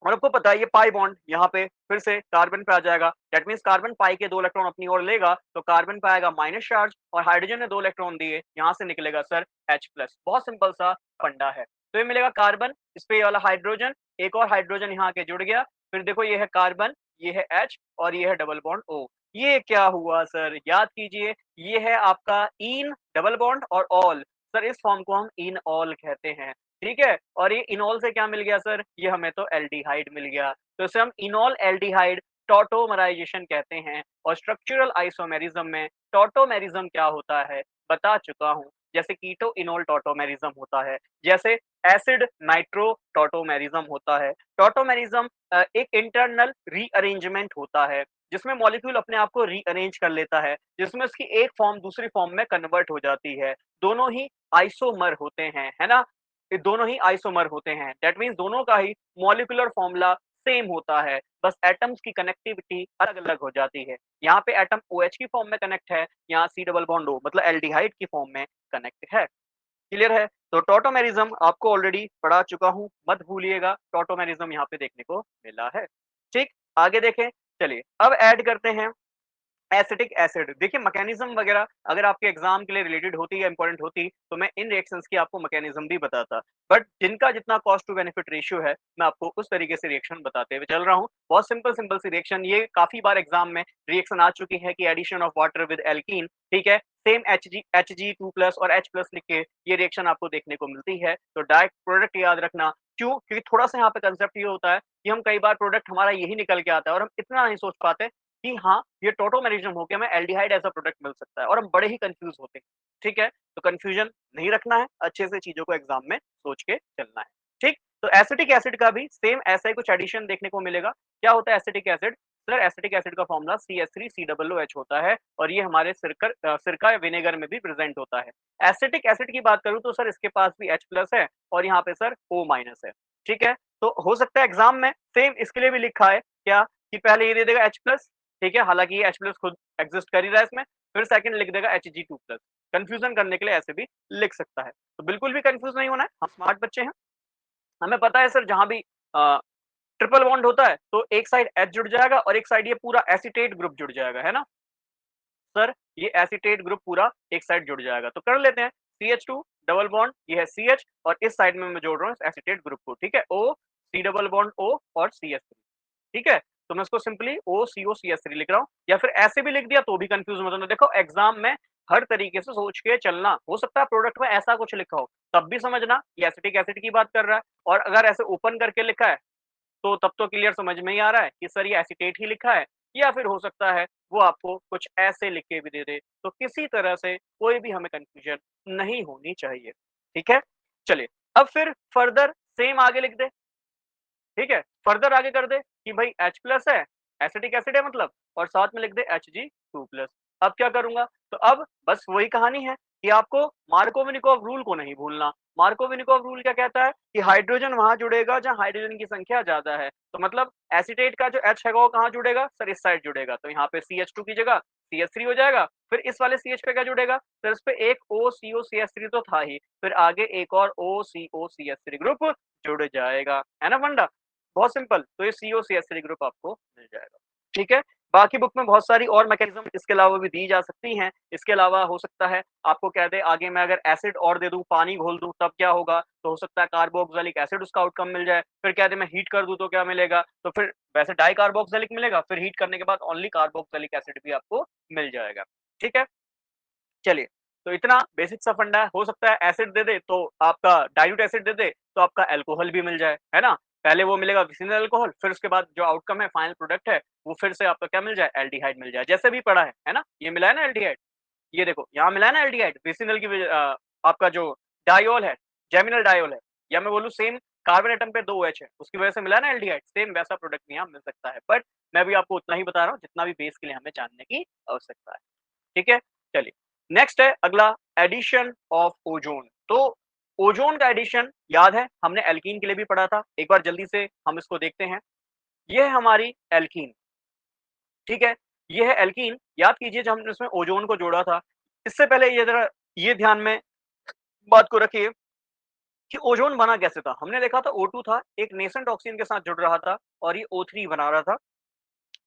S2: और आपको पता है ये पाई बॉन्ड यहाँ पे फिर से कार्बन पे आ जाएगा। दैट मीन्स कार्बन पाई के 2 इलेक्ट्रॉन अपनी ओर लेगा, तो कार्बन पे आएगा माइनस चार्ज और हाइड्रोजन ने 2 इलेक्ट्रॉन दिए, यहाँ से निकलेगा सर H प्लस। बहुत सिंपल सा फंडा है। तो ये मिलेगा कार्बन, इस पे ये वाला हाइड्रोजन, एक और हाइड्रोजन यहाँ आके जुड़ गया, फिर देखो ये है कार्बन, ये है H और ये है डबल बॉन्ड O। ये क्या हुआ सर? याद कीजिए, ये है आपका इन डबल बॉन्ड और ऑल। सर इस फॉर्म को हम इन ऑल कहते हैं। ठीक है? और ये इनॉल से क्या मिल गया सर? ये हमें तो एल्डिहाइड मिल गया। तो इसे हम इनॉल एल्डिहाइड टॉटोमराइज़ेशन कहते हैं और स्ट्रक्चरल आइसोमेरिज्म में टॉटोमेरिज्म क्या होता है, बता चुका हूँ। जैसे कीटो इनोल टॉटोमेरिज्म होता है, जैसे एसिड नाइट्रो टॉटोमेरिज्म होता है। टॉटोमेरिज्म एक इंटरनल रीअरेंजमेंट होता है, जिसमें मॉलिक्यूल अपने आप को रीअरेंज कर लेता है, जिसमें उसकी एक फॉर्म दूसरी फॉर्म में कन्वर्ट हो जाती है। दोनों ही आइसोमर होते हैं, है ना? ये दोनों ही आइसोमर होते हैं। दैट मीन्स दोनों का ही मॉलिक्यूलर फॉर्मूला सेम होता है, बस एटम्स की कनेक्टिविटी अलग-अलग हो जाती है। यहाँ पे एटम OH की फॉर्म में कनेक्ट है, यहाँ C डबल बॉन्ड O मतलब एल्डिहाइड की फॉर्म में कनेक्ट है। क्लियर है? तो टॉटोमेरिज्म आपको ऑलरेडी पढ़ा चुका हूँ, मत भूलिएगा टॉटोमेरिज्म यहाँ पे देखने को मिला है। ठीक, आगे देखें, चलिए अब ऐड करते हैं एसिटिक एसिड। देखिए मैकेनिज्म वगैरह अगर आपके एग्जाम के लिए रिलेटेड होती या इंपॉर्टेंट होती तो मैं इन रिएक्शंस की आपको मैकेनिज्म भी बताता, बट जिनका जितना कॉस्ट टू बेनिफिट रेशियो है मैं आपको उस तरीके से रिएक्शन बताते हुए चल रहा हूँ। बहुत सिंपल सिंपल सी रिएक्शन, ये काफी बार एग्जाम में रिएक्शन आ चुकी है कि addition of water with alkene, ठीक है, सेम Hg2+ और H+ लिख के ये रिएक्शन आपको देखने को मिलती है। तो डायरेक्ट प्रोडक्ट याद रखना, क्यों? क्योंकि थोड़ा सा यहाँ पे कंसेप्ट ये होता है कि हम कई बार प्रोडक्ट हमारा यही निकल के आता है और हम इतना नहीं सोच पाते कि हाँ, ये टॉटोमेरिज्म हो गया, हमें एल्डिहाइड एज़ अ प्रोडक्ट मिल सकता है और हम बड़े ही कन्फ्यूज़ होते हैं, ठीक है? तो कन्फ्यूज़न नहीं रखना है, अच्छे से चीज़ों को एग्ज़ाम में सोच के चलना है, ठीक? तो एसिटिक एसिड का भी सेम ऐसा ही कुछ एडिशन देखने को मिलेगा। क्या होता है acetic acid? Sir acetic acid का फ़ॉर्मूला CH3COOH होता है और ये हमारे सिरका या विनेगर में भी प्रेज़ेंट होता है। एसिटिक एसिड की बात करूँ तो सर इसके पास भी H+ है और यहाँ पे सर O- है, ठीक है? तो हो सकता है एग्ज़ाम में सेम इसके लिए भी लिखा है, क्या? कि पहले ये दे देगा H+, ठीक है, हालाँकि ये H+ खुद एक्सिस्ट कर ही रहा है इसमें, फिर सेकंड लिख देगा Hg2+, कन्फ्यूज़न करने के लिए ऐसे भी लिख सकता है। तो बिल्कुल भी कन्फ्यूज़ नहीं होना है, हम स्मार्ट बच्चे हैं, हमें पता है सर जहाँ भी ट्रिपल बॉन्ड होता है, तो एक साइड H जुड़ जाएगा और एक साइड ये पूरा एसीटेट ग्रुप जुड़ जाएगा, है ना? सर ये एसीटेट ग्रुप पूरा एक साइड जुड़ जाएगा, तो कर लेते हैं CH2 डबल बॉन्ड, ये है CH और इस साइड में मैं जोड़ रहा हूँ इस एसीटेट ग्रुप को, ठीक है? O C double bond O और CH3, ठीक है? तो मैं इसको सिंपली OCOCH3 लिख रहा हूँ या फिर ऐसे भी लिख दिया तो भी कंफ्यूज मत होना। देखो एग्जाम में हर तरीके से सोच के चलना, हो सकता है प्रोडक्ट में ऐसा कुछ लिखा हो, तब भी समझना कि एसिटिक एसिड की बात कर रहा है और अगर ऐसे ओपन करके लिखा है तो तब तो क्लियर समझ में ही आ रहा है कि सर ये एसीटेट ही लिखा है, या फिर हो सकता है वो आपको कुछ ऐसे लिख के भी दे दे, तो किसी तरह से कोई भी हमें कंफ्यूजन नहीं होनी चाहिए, ठीक है? चलिए, अब फिर फर्दर सेम आगे लिख दे, ठीक है? फर्दर आगे कर दे कि भाई H+ है, एसिटिक एसिड है मतलब, और साथ में लिख दे Hg2+। अब क्या करूँगा? तो अब बस वही कहानी है कि आपको मार्कोवेनिकोव रूल को नहीं भूलना। मार्कोवेनिकोव रूल क्या कहता है कि हाइड्रोजन वहाँ जुड़ेगा जहाँ हाइड्रोजन की संख्या ज़्यादा है। तो मतलब एसीटेट का जो H है वो कहाँ जुड़ेगा? सर इस साइड जुड़ेगा। तो यहाँ पे CH2 की जगह CH3 हो जाएगा। फिर इस वाले CH पे क्या जुड़ेगा? सर इस पे एक OCOCH3 तो था ही, फिर आगे एक और OCOCH3 ग्रुप जुड़ जाएगा। है ना फंडा? बहुत सिंपल, तो ये COCH3 ग्रुप आपको मिल जाएगा, ठीक है? बाकी बुक में बहुत सारी और मैकेनिज्म इसके अलावा भी दी जा सकती हैं। इसके अलावा हो सकता है आपको कह दे आगे मैं अगर एसिड और दे दूँ, पानी घोल दूँ तब क्या होगा? तो हो सकता है कार्बोक्सिलिक एसिड उसका आउटकम मिल जाए। फिर कह दे मैं हीट कर दूँ तो क्या मिलेगा? तो फिर वैसे डाइकार्बोक्सिलिक मिलेगा, फिर हीट करने के बाद ओनली कार्बोक्सिलिक एसिड भी आपको मिल जाएगा, ठीक है? चलिए, तो इतना बेसिक सा फंडा है, हो सकता है एसिड दे दे तो आपका डाइल्यूट एसिड दे दे तो आपका अल्कोहल भी मिल जाए, है ना? पहले वो मिलेगा विसिनल अल्कोहल, फिर उसके बाद जो आउटकम है फाइनल प्रोडक्ट है, वो फिर से आपका क्या मिल जाए? एल्डिहाइड मिल जाए, जैसे भी पढ़ा है ना? ये मिला है ना एल्डिहाइड, ये देखो यहाँ मिला है ना एल्डिहाइड, विसिनल की आपका जो डायोल है, जेमिनल डायोल है, या मैं बोलूँ सेम कार्बन एटम पे 2 OH है, उसकी वजह से मिला है ना एल्डिहाइड, सेम वैसा प्रोडक्ट भी यहाँ मिल सकता है। बट मैं भी आपको उतना ही बता रहा हूँ जितना भी बेस के लिए हमें जानने की आवश्यकता है। ठीक है? चलिए, नेक्स्ट है अगला एडिशन ऑफ ओज़ोन। तो ओज़ोन का एडिशन याद है हमने एल्कीन के लिए भी पढ़ा था। एक बार जल्दी से हम इसको देखते हैं। ये है हमारी एल्कीन, ठीक है? ये है एल्कीन, याद कीजिए जब हमने इसमें ओज़ोन को जोड़ा था। इससे पहले ये ज़रा ये ध्यान में बात को रखिए कि ओज़ोन बना कैसे था? हमने देखा था O2 था, एक नेसेंट ऑक्सीजन के साथ जुड़ रहा था और ये O3 बना रहा था।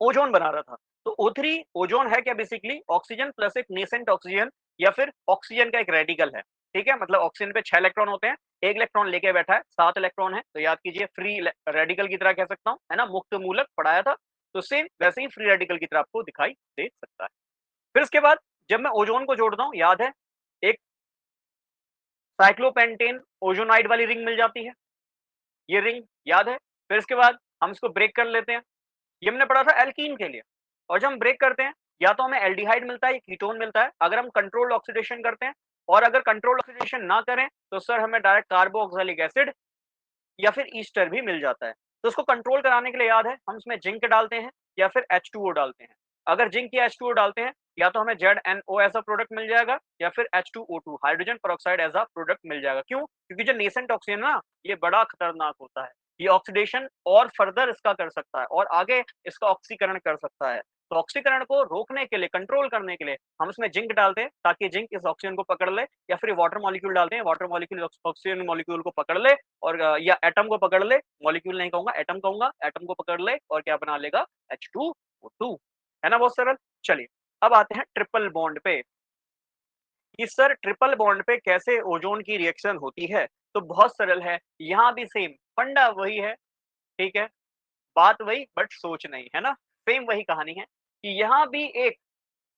S2: ओज़ोन बना रहा था। तो O3 ओज़ोन है क्या बेसिकली? ऑक्सीजन प्लस एक नेसेंट ऑक्सीजन या फिर ऑक्सीजन का एक रेडिकल है, ठीक है? मतलब ऑक्सीजन पे 6 इलेक्ट्रॉन होते हैं, 1 इलेक्ट्रॉन लेके बैठा है, 7 इलेक्ट्रॉन है, तो याद कीजिए फ्री रेडिकल की तरह कह सकता हूँ, है ना? मुक्त मूलक पढ़ाया था, तो सेम वैसे ही फ्री रेडिकल की तरह आपको दिखाई दे सकता है। फिर उसके बाद जब मैं ओज़ोन को जोड़ता हूँ, याद है एक साइक्लोपेंटेन ओज़ोनाइड वाली रिंग मिल जाती है, ये रिंग याद है? फिर इसके बाद हम इसको ब्रेक कर लेते हैं। ये हमने पढ़ा था एल्कीन के लिए, और जब हम ब्रेक करते हैं या तो हमें एल्डिहाइड मिलता है या कीटोन मिलता है। अगर हम कंट्रोल्ड ऑक्सीडेशन करते हैं और अगर कंट्रोल्ड ऑक्सीडेशन ना करें तो सर हमें डायरेक्ट कार्बोक्सिलिक एसिड या फिर ईस्टर भी मिल जाता है। तो उसको कंट्रोल कराने के लिए याद है हम इसमें जिंक डालते हैं, या फिर H2O डालते हैं। अगर जिंक या H2O डालते हैं, या तो हमें ZNO एज़ अ प्रोडक्ट मिल जाएगा या फिर H2O2 hydrogen peroxide as a product मिल जाएगा। क्यों? क्योंकि जो नेसेंट ऑक्सीजन है ना, ये बड़ा खतरनाक होता है। ये ऑक्सीडेशन और फर्दर इसका कर सकता है और आगे इसका ऑक्सीकरण कर सकता है। तो ऑक्सीकरण को रोकने के लिए, कंट्रोल करने के लिए हम इसमें जिंक डालते हैं ताकि जिंक इस ऑक्सीजन को पकड़ ले, या फिर वाटर मॉलिक्यूल डालते हैं, वाटर मॉलिक्यूल ऑक्सीजन मॉलिक्यूल को पकड़ ले और या एटम को पकड़ ले, मॉलिक्यूल नहीं कहूँगा, एटम कहूँगा, एटम को पकड़ ले और क्या बना लेगा? H2O2 है ना बहुत सरल? चलिए, अब आते हैं ट्रिपल बॉन्ड पे कि सर ट्रिपल बॉन्ड पे कैसे ओज़ोन की रिएक्शन होती है? तो बहुत सरल है, यहाँ भी सेम फंडा वही है, ठीक है? बात वही बट सोच नहीं, है ना? सेम वही कहानी है कि यहाँ भी एक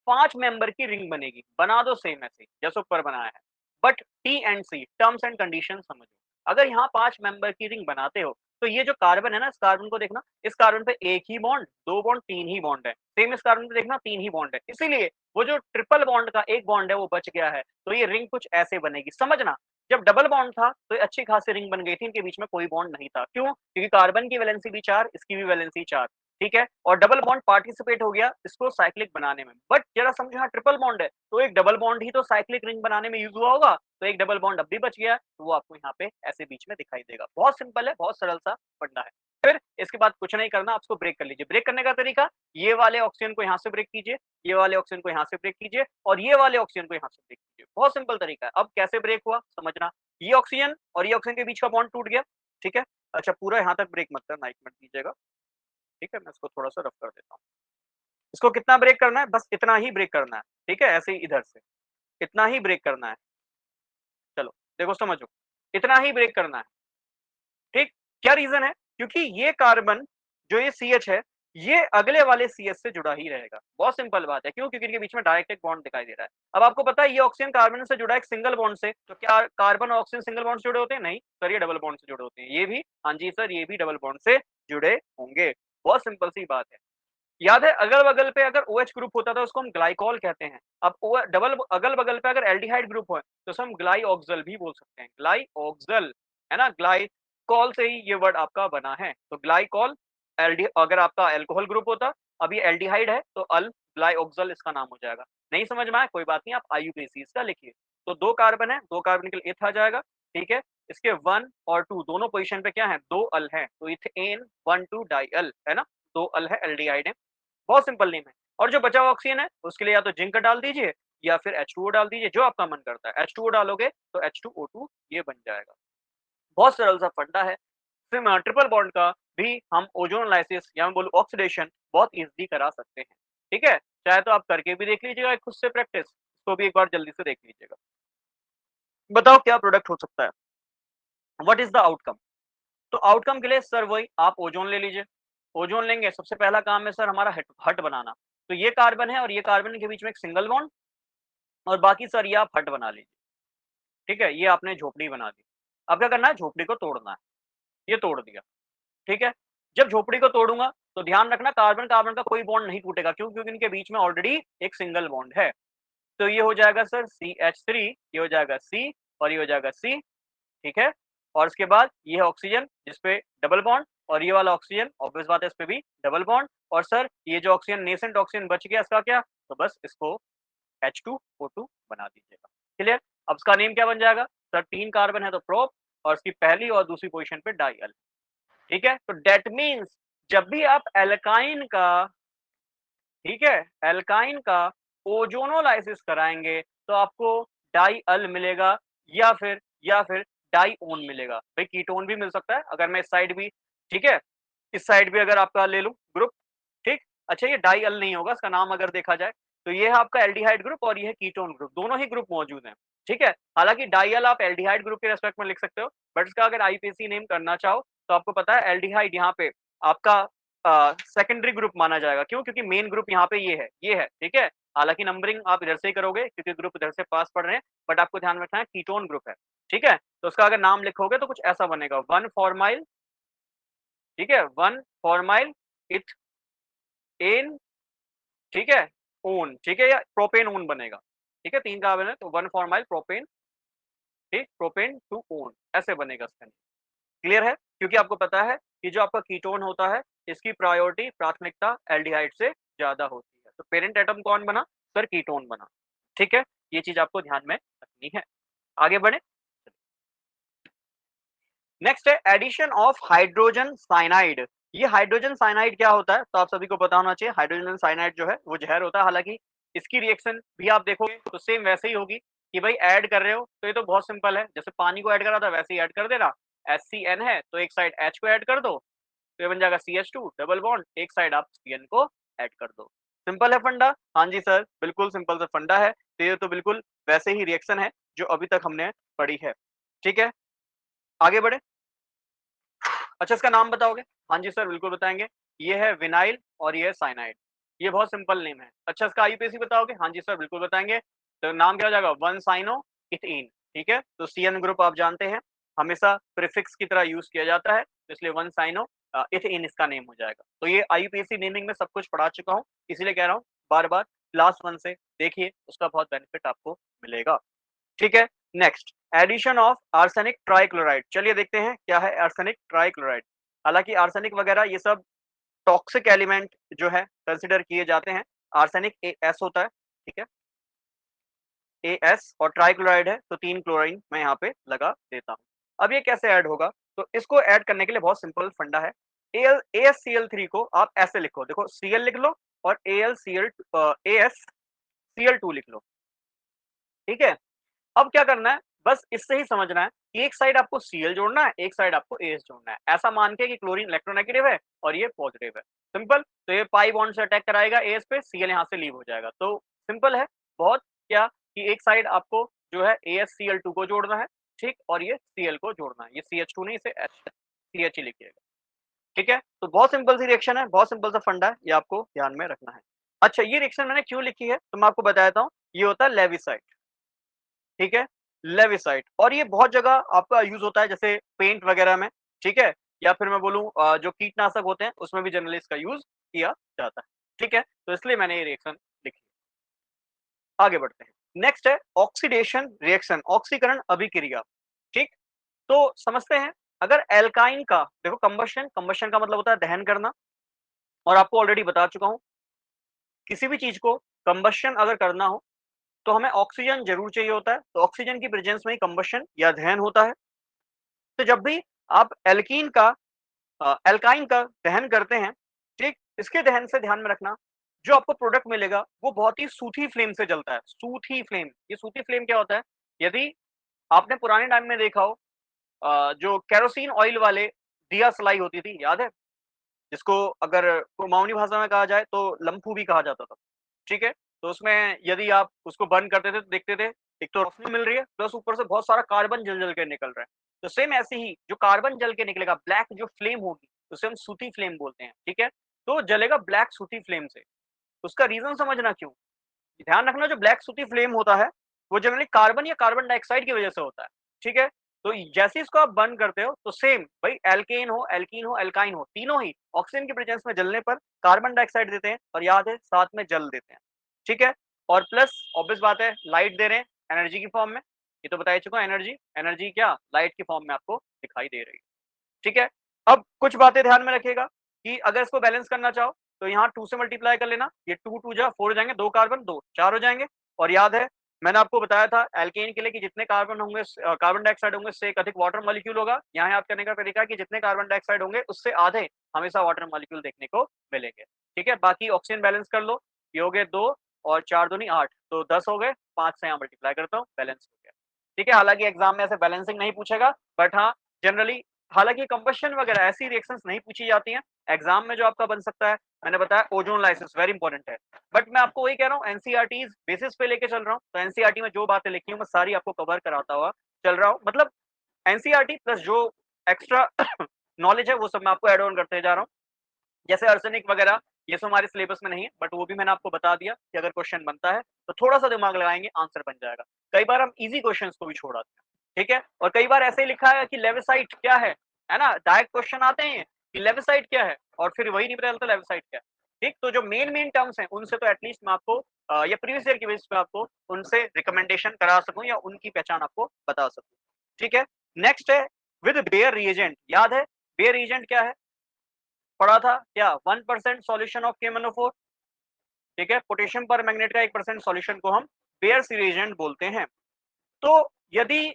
S2: 5 मेंबर की रिंग बनेगी, बना दो सेम ऐसे ही, जैसे ऊपर बनाया है। But T and C terms and condition समझो। अगर यहाँ 5 मेंबर की रिंग बनाते हो, तो ये जो कार्बन है ना, इस कार्बन को देखना, इस कार्बन पे 1 ही बॉन्ड, 2 बॉन्ड, 3 ही बॉन्ड है। सेम इस कार्बन पे देखना 3 ही बॉन्ड है। इसीलिए वो जो ट्रिपल बॉन्ड का 1 बॉन्ड है वो बच गया है। तो ये रिंग कुछ ऐसे बनेगी, समझना। जब डबल बॉन्ड था, तो ये अच्छी खासी रिंग बन गई थी, इनके बीच में कोई बॉन्ड नहीं था। क्यों? क्योंकि कार्बन की वैलेंसी भी 4, इसकी भी वैलेंसी 4। ठीक है? और डबल बॉन्ड पार्टिसिपेट हो गया इसको साइक्लिक बनाने में। बट जरा समझो यहाँ ट्रिपल बॉन्ड है, तो एक डबल बॉन्ड ही तो साइक्लिक रिंग बनाने में यूज़ हुआ होगा, तो एक डबल बॉन्ड अब भी बच गया है, तो वो आपको यहाँ पे ऐसे बीच में दिखाई देगा। बहुत सिंपल है, बहुत सरल सा फंडा है। फिर इसके बाद कुछ नहीं करना, आप इसको ब्रेक कर लीजिए। ब्रेक करने का तरीका, ये वाले ऑक्सीजन को यहाँ से ब्रेक कीजिए, ये वाले ऑक्सीजन को यहाँ से ब्रेक कीजिए और ये वाले ऑक्सीजन को यहाँ से ब्रेक कीजिए। बहुत सिंपल तरीका है। अब कैसे ब्रेक हुआ समझना, ये ऑक्सीजन और ये ऑक्सीजन के बीच का बॉन्ड टूट गया, ठीक है? अच्छा पूरा यहाँ तक ब्रेक मत करना, 1 मिनट दीजिएगा। ठीक है, मैं इसको थोड़ा-सा रफ कर देता हूँ। इसको कितना ब्रेक करना है? बस इतना ही ब्रेक करना है, ठीक है? ऐसे ही इधर से, इतना ही ब्रेक करना है। चलो, देखो समझो, इतना ही ब्रेक करना है, ठीक? क्या रीज़न है? क्योंकि ये कार्बन जो ये CH है, ये अगले वाले CH से जुड़ा ही रहेगा। बहुत सिंपल बात है, क्यों? क्योंकि इनके बीच में डायरेक्ट एक बॉन्ड दिखाई दे रहा है। अब आपको पता है ये ऑक्सीजन कार्बन से जुड़ा है एक सिंगल बॉन्ड से, तो क्या कार्बन और ऑक्सीजन सिंगल बॉन्ड से जुड़े होते हैं? नहीं, सर ये डबल बॉन्ड से जुड़े होते हैं। ये भी हाँ जी सर, ये भी डबल बॉन्ड से जुड़े होंगे। बहुत सिंपल सी बात है। याद है अगल-बगल पे अगर OH ग्रुप होता था उसको हम ग्लाइकॉल कहते हैं। अब ओ डबल अगल-बगल पे अगर एल्डिहाइड ग्रुप हो तो उसे हम ग्लाइऑक्सल भी बोल सकते हैं। ग्लाइऑक्सल, है ना? ग्लाइकॉल से ही ये वर्ड आपका बना है। तो ग्लाइकॉल एल्डी अगर आपका अल्कोहल ग्रुप होता, अब ये एल्डिहाइड है तो अल ग्लाइऑक्सल इसका नाम हो जाएगा। नहीं समझ में आया कोई बात नहीं, आप IUPAC इसका लिखिए। तो 2 कार्बन है, 2 कार्बन के लिए एथ आ जाएगा, ठीक है? इसके 1 और 2 दोनों पोज़ीशन पे क्या है? 2 अल हैं, तो इथेन 1,2 डाइअल, है ना? 2 अल है, एल्डिहाइड है। बहुत सिंपल नेम है और जो बचा हुआ ऑक्सीजन है उसके लिए या तो जिंक डाल दीजिए या फिर H2O डाल दीजिए, जो आपका मन करता है। H2O डालोगे तो H2O2 ये बन जाएगा। बहुत सरल सा फंडा है। फिर ट्रिपल बॉन्ड का भी हम ओजोन लाइसिस या मैं बोलूँ ऑक्सीडेशन बहुत ईज़िली करा सकते हैं। ठीक है? चाहे तो आप करके भी देख लीजिएगा खुद से प्रैक्टिस, इसको भी एक बार जल्दी से देख लीजिएगा। बताओ क्या प्रोडक्ट हो सकता है? What is the outcome? तो आउटकम के लिए सर वही आप ओज़ोन ले लीजिए। ओज़ोन लेंगे सबसे पहला काम है सर हमारा हट हट बनाना। तो ये कार्बन है और ये कार्बन के बीच में एक सिंगल बॉन्ड और बाकी सर ये आप हट बना लीजिए। ठीक है? ये आपने झोपड़ी बना दी। अब क्या करना है झोपड़ी को तोड़ना है। ये तोड़ दिया, ठीक है? जब झोपड़ी को तोड़ूँगा तो ध्यान रखना कार्बन-कार्बन का कोई बॉन्ड नहीं टूटेगा। क्यों? क्योंकि इनके बीच में ऑलरेडी एक सिंगल बॉन्ड है। तो ये हो जाएगा सर CH3, ये हो जाएगा C और ये हो जाएगा C, ठीक है? और उसके बाद ये है ऑक्सीजन जिसपे डबल बॉन्ड और ये वाला ऑक्सीजन ऑब्वियस बात है इस पे भी डबल बॉन्ड और सर ये जो ऑक्सीजन नेसेंट ऑक्सीजन बच गया इसका क्या? तो बस इसको H2O2 बना दीजिएगा। क्लियर? अब इसका नेम क्या बन जाएगा? सर 3 कार्बन है तो प्रोप और इसकी पहली और दूसरी पोज़ीशन पे डाइअल। ठीक है? तो दैट मीन्स जब भी आप एल्काइन का, ठीक है? एल्काइन का ओज़ोनोलाइसिस कराएँगे तो आपको डाइअल मिलेगा या फिर डाइओन मिलेगा। भई कीटोन भी मिल सकता है अगर मैं इस साइड भी, ठीक है? इस साइड भी अगर आपका ले लूँ ग्रुप, ठीक? अच्छा ये डाइअल नहीं होगा इसका नाम अगर देखा जाए, तो ये है आपका एल्डिहाइड ग्रुप और ये है कीटोन ग्रुप, दोनों ही ग्रुप मौजूद हैं, ठीक है? हालाँकि डाइअल आप एल्डिहाइड ग्रुप के रिस्पेक्ट में लिख सकते हो, बट इसका अगर आईपीसी नेम करना चाहो, तो आपको पता है एल्डिहाइड यहाँ पे आपका सेकेंडरी ग्रुप माना जाएगा। क्यों? क्योंकि मेन ग्रुप यहाँ पे ये है, ठीक है? हालाँकि नंबरिंग आप इधर से ही करोगे क्योंकि ग्रुप इधर से पास पढ़ रहे हैं, बट आपको ध्यान रखना है कीटोन ग्रुप है, ठीक है? तो उसका अगर नाम लिखोगे तो कुछ ऐसा बनेगा 1 फॉर्माइल, ठीक है? 1 फॉर्माइल इथेन, ठीक है? ओन, ठीक है? या प्रोपेन ओन बनेगा, ठीक है? 3 कार्बन है तो 1 फॉर्माइल प्रोपेन, ठीक? प्रोपेन टू ओन ऐसे बनेगा इसका। क्लियर है? क्योंकि आपको पता है कि जो आपका कीटोन होता है, इसकी प्रायोरिटी प्राथमिकता एल्डिहाइड से ज़्यादा होती है। तो पेरेंट एटम कौन बना? सर कीटोन बना। ठीक है? ये चीज़ आपको ध्यान में रखनी है। आगे बढ़ें। नेक्स्ट है एडिशन ऑफ हाइड्रोजन साइनाइड। ये हाइड्रोजन साइनाइड क्या होता है? तो आप सभी को पता होना चाहिए हाइड्रोजन साइनाइड जो है वो ज़हर होता है। हालाँकि इसकी रिएक्शन भी आप देखोगे तो सेम वैसे ही होगी कि भाई ऐड कर रहे हो तो ये तो बहुत सिंपल है। जैसे पानी को ऐड करा था वैसे ही ऐड कर देना। HCN है तो एक साइड H को ऐड कर दो तो ये बन जाएगा CH2 डबल बॉन्ड, एक साइड आप CN को ऐड कर दो। सिंपल है फंडा? हाँ जी सर, बिल्कुल सिंपल सा फंडा है। तो ये तो बिल्कुल वैसे ही रिएक्शन है जो अभी तक हमने पढ़ी है। ठीक है? आगे बढ़ें। अच्छा इसका नाम बताओगे? हाँ जी सर, बिल्कुल बताएँगे। ये है विनाइल और ये है साइनाइड। ये बहुत सिंपल नेम है। अच्छा इसका आईयूपीएसी बताओगे? हाँ जी सर, बिल्कुल बताएँगे। तो नाम क्या हो जाएगा? 1 साइनो इथीन, ठीक है? तो CN ग्रुप आप जानते हैं, हमेशा प्रीफिक्स की तरह यूज़ किया जाता है, तो इसलिए 1 साइनो इथीन इसका नेम हो जाएगा। तो ये आईयूपीएसी नेमिंग में सब कुछ पढ़ा चुका हूँ, इसीलिए कह रहा हूँ बार-बार क्लास 1 से देखिए, उसका बहुत बेनिफिट आपको मिलेगा। ठीक है? Next addition of arsenic trichloride. चलिए देखते हैं क्या है आर्सेनिक ट्राइक्लोराइड। हालाँकि आर्सेनिक वगैरह ये सब टॉक्सिक एलिमेंट जो है कंसीडर किए जाते हैं। आर्सेनिक AS होता है, ठीक है? AS और ट्राइक्लोराइड है तो 3 क्लोरीन मैं यहाँ पे लगा देता हूँ। अब ये कैसे ऐड होगा? तो इसको ऐड करने के लिए बहुत सिंपल फंडा है। AsCl3 को आप ऐसे लिखो, देखो Cl लिख लो और AsCl2 लिख लो, ठीक है? अब क्या करना है, बस इससे ही समझना है कि एक साइड आपको Cl जोड़ना है, एक साइड आपको AS जोड़ना है। ऐसा मान के कि क्लोरीन इलेक्ट्रोनेगेटिव है और ये पॉजिटिव है। सिंपल, तो ये पाई बॉन्ड से अटैक कराएगा AS पे, Cl यहाँ से लीव हो जाएगा। तो सिंपल है बहुत, क्या कि एक साइड आपको जो है AsCl2 को जोड़ना है, ठीक? और ये Cl को जोड़ना है। ये CH2 नहीं, इसे CH ही लिखिएगा, ठीक है? तो बहुत सिंपल सी रिएक्शन है, बहुत सिंपल सा फंडा है, ये आपको ध्यान में रखना है। अच्छा ये रिएक्शन मैंने क्यों लिखी है, तो मैं आपको बता देता हूँ। ये होता है लेविसाइड, ठीक है? लेविसाइड, और ये बहुत जगह आपका यूज़ होता है जैसे पेंट वगैरह में, ठीक है? या फिर मैं बोलूँ जो कीटनाशक होते हैं उसमें भी जनरली इसका यूज़ किया जाता है, ठीक है? तो इसलिए मैंने ये रिएक्शन लिखी। आगे बढ़ते हैं। नेक्स्ट है ऑक्सीडेशन रिएक्शन, ऑक्सीकरण अभिक्रिया, ठीक? तो समझते हैं, अगर एल्काइन का देखो कंबशन, कंबशन का मतलब होता है दहन करना, और आपको ऑलरेडी बता चुका हूँ, किसी भी चीज़ को कंबशन अगर करना हो तो हमें ऑक्सीजन ज़रूर चाहिए होता है, तो ऑक्सीजन की प्रेजेंस में ही कंबशन या दहन होता है। तो जब भी आप एल्काइन का दहन करते हैं, ठीक? इसके दहन से ध्यान में रखना, जो आपको प्रोडक्ट मिलेगा वो बहुत ही सूथी फ्लेम से जलता है, सूथी फ्लेम। ये सूथी फ्लेम क्या होता है? यदि आपने पुराने टाइम में देखा हो जो केरोसिन ऑयल वाले दिया सलाई होती थी, याद है? जिसको अगर कुमाऊनी भाषा में कहा जाए तो लम्फू भी कहा जाता था, ठीक है? तो उसमें यदि आप उसको बर्न करते थे तो देखते थे, एक तो रोशनी मिल रही है प्लस ऊपर से बहुत सारा कार्बन जल-जल के निकल रहा है। तो सेम ऐसे ही जो कार्बन जल के निकलेगा, ब्लैक जो फ्लेम होगी, उसे हम सूती फ्लेम बोलते हैं, ठीक है? तो जलेगा ब्लैक सूती फ्लेम से। उसका रीज़न समझना क्यों? ध्यान रखना, जो ब्लैक सूती फ्लेम होता है, वो जनरली कार्बन या कार्बन डाइऑक्साइड की वजह से होता है, ठीक है? तो जैसे ही इसको आप बर्न करते हो तो सेम भाई एल्केन हो, एल्कीन हो, एल्काइन हो, तीनों ही ऑक्सीजन की प्रेजेंस में जलने पर कार्बन डाइऑक्साइड देते हैं और याद है साथ में जल देते हैं, ठीक है? और प्लस ऑब्वियस बात है लाइट दे रहे हैं एनर्जी की फॉर्म में, ये तो बता ही चुका हूँ। एनर्जी, एनर्जी क्या लाइट की फॉर्म में आपको दिखाई दे रही है, ठीक है? अब कुछ बातें ध्यान में रखिएगा कि अगर इसको बैलेंस करना चाहो तो यहाँ 2 से मल्टीप्लाई कर लेना, ये 2 2 जा 4 हो जाएँगे, 2 कार्बन 2 4 हो जाएँगे। और याद है मैंने आपको बताया था एल्केन के लिए कि जितने कार्बन होंगे कार्बन डाइऑक्साइड होंगे उससे एक अधिक वाटर मॉलिक्यूल होगा। यहाँ याद करने का तरीका है कि जितने कार्बन डाइऑक्साइड होंगे उससे आधे हमेशा वाटर मॉलिक्यूल देखने को मिलेंगे, ठीक है? बाकी ऑक्सीजन बैलेंस कर लो, ये हो गए 2 और 4 दूनी 8, तो 10 हो गए, 5 से यहाँ मल्टीप्लाई करता हूँ, बैलेंस हो गया, ठीक है? हालाँकि एग्ज़ाम में ऐसे बैलेंसिंग नहीं पूछेगा, बट हाँ, जनरली हालाँकि कंबशन वगैरह ऐसी रिएक्शंस नहीं पूछी जाती हैं। एग्ज़ाम में जो आपका बन सकता है, मैंने बताया ओज़ोन लाइसिस वेरी इंपॉर्टेंट है। बट मैं आपको वही कह रहा हूँ, एनसीईआरटीज़ बेसिस पे लेके चल रहा हूँ, तो एनसीईआरटी में जो बातें लिखी हूँ, मैं सारी आपको कवर कराता हुआ चल रहा हूँ। मतलब एनसीईआरटी प्लस जो एक्स्ट्रा नॉलेज है, वो सब मैं आपको ऐड ऑन करते जा रहा हूँ। जैसे आर्सेनिक वगैरह, ये सब हमारे सिलेबस में नहीं है, बट वो भी मैंने आपको बता दिया कि अगर क्वेश्चन बनता है, तो थोड़ा-सा दिमाग लगाएँगे, आंसर बन जाएगा। कई बार हम ईज़ी क्वेश्चन्स को भी छोड़ आते हैं, ठीक है? और कई बार ऐसे ही लिखा है कि लेविसाइट क्या है ना? डायरेक्ट क्वेश्चन आते हैं कि लेविसाइट क्या है? और फिर वही नहीं पता चलता लेविसाइट क्या है, ठीक? तो जो मेन टर्म्स हैं, उनसे तो एटलीस्ट मैं आपको या प्रीवियस ईयर की बेसिस पे आपको उनसे रिकमेंडेशन करा सकूँ या उनकी पहचान आपको बता सकूँ, ठीक है? नेक्स्ट है विद बेयर रिएजेंट, याद है बेयर रिएजेंट क्या है? पढ़ा था क्या 1% सॉल्यूशन ऑफ KMnO4, ठीक है, पोटेशियम पर मैग्नेट का 1% सॉल्यूशन को हम बेयर्स रिएजेंट बोलते हैं। तो यदि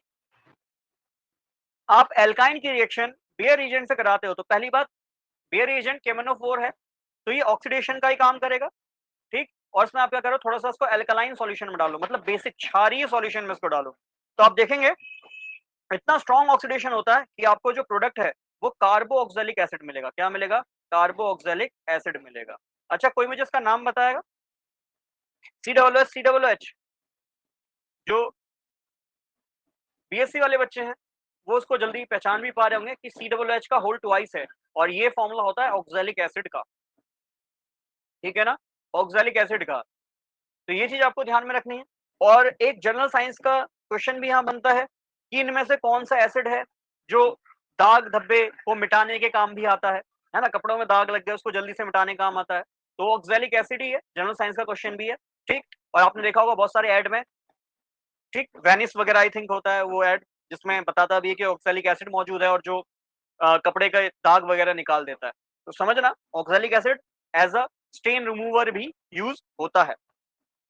S2: आप एल्काइन की रिएक्शन बेयर रिएजेंट से कराते हो तो पहली बात, बेयर रिएजेंट KMnO4 है, तो ये ऑक्सीडेशन का ही काम करेगा, ठीक। और इसमें आप क्या करो, थोड़ा सा इसको एल्कलाइन सॉल्यूशन में डालो, मतलब बेसिक क्षारीय सॉल्यूशन में इसको डालो, तो आप देखेंगे इतना स्ट्रॉन्ग ऑक्सीडेशन होता है कि आपको जो प्रोडक्ट है वो कार्बोक्सिलिक एसिड मिलेगा। क्या मिलेगा? कार्बोक्सिलिक एसिड मिलेगा। अच्छा, कोई मुझे इसका नाम बताएगा? COOH जो बीएससी वाले बच्चे हैं वो उसको जल्दी पहचान भी पा रहे होंगे कि COOH का होल ट्वाइस है और ये फॉर्मूला होता है ऑक्सैलिक एसिड का, ठीक है ना, ऑक्सैलिक एसिड का। तो ये चीज आपको ध्यान में रखनी है। और एक जनरल साइंस का क्वेश्चन भी यहाँ बनता है कि इनमें से कौन सा एसिड है जो दाग धब्बे को मिटाने के काम भी आता है ना, कपड़ों में दाग लग गए उसको जल्दी से मिटाने का काम आता है, तो ऑक्सैलिक एसिड ही है। जनरल साइंस का क्वेश्चन भी है, ठीक। और आपने देखा होगा बहुत सारे ऐड में, ठीक, वेनिस वगैरह आई थिंक होता है वो ऐड, जिसमें बताता भी है कि ऑक्सैलिक एसिड मौजूद है और जो कपड़े का दाग वगैरह निकाल देता है। तो समझना, oxalic acid as a stain remover भी यूज होता है,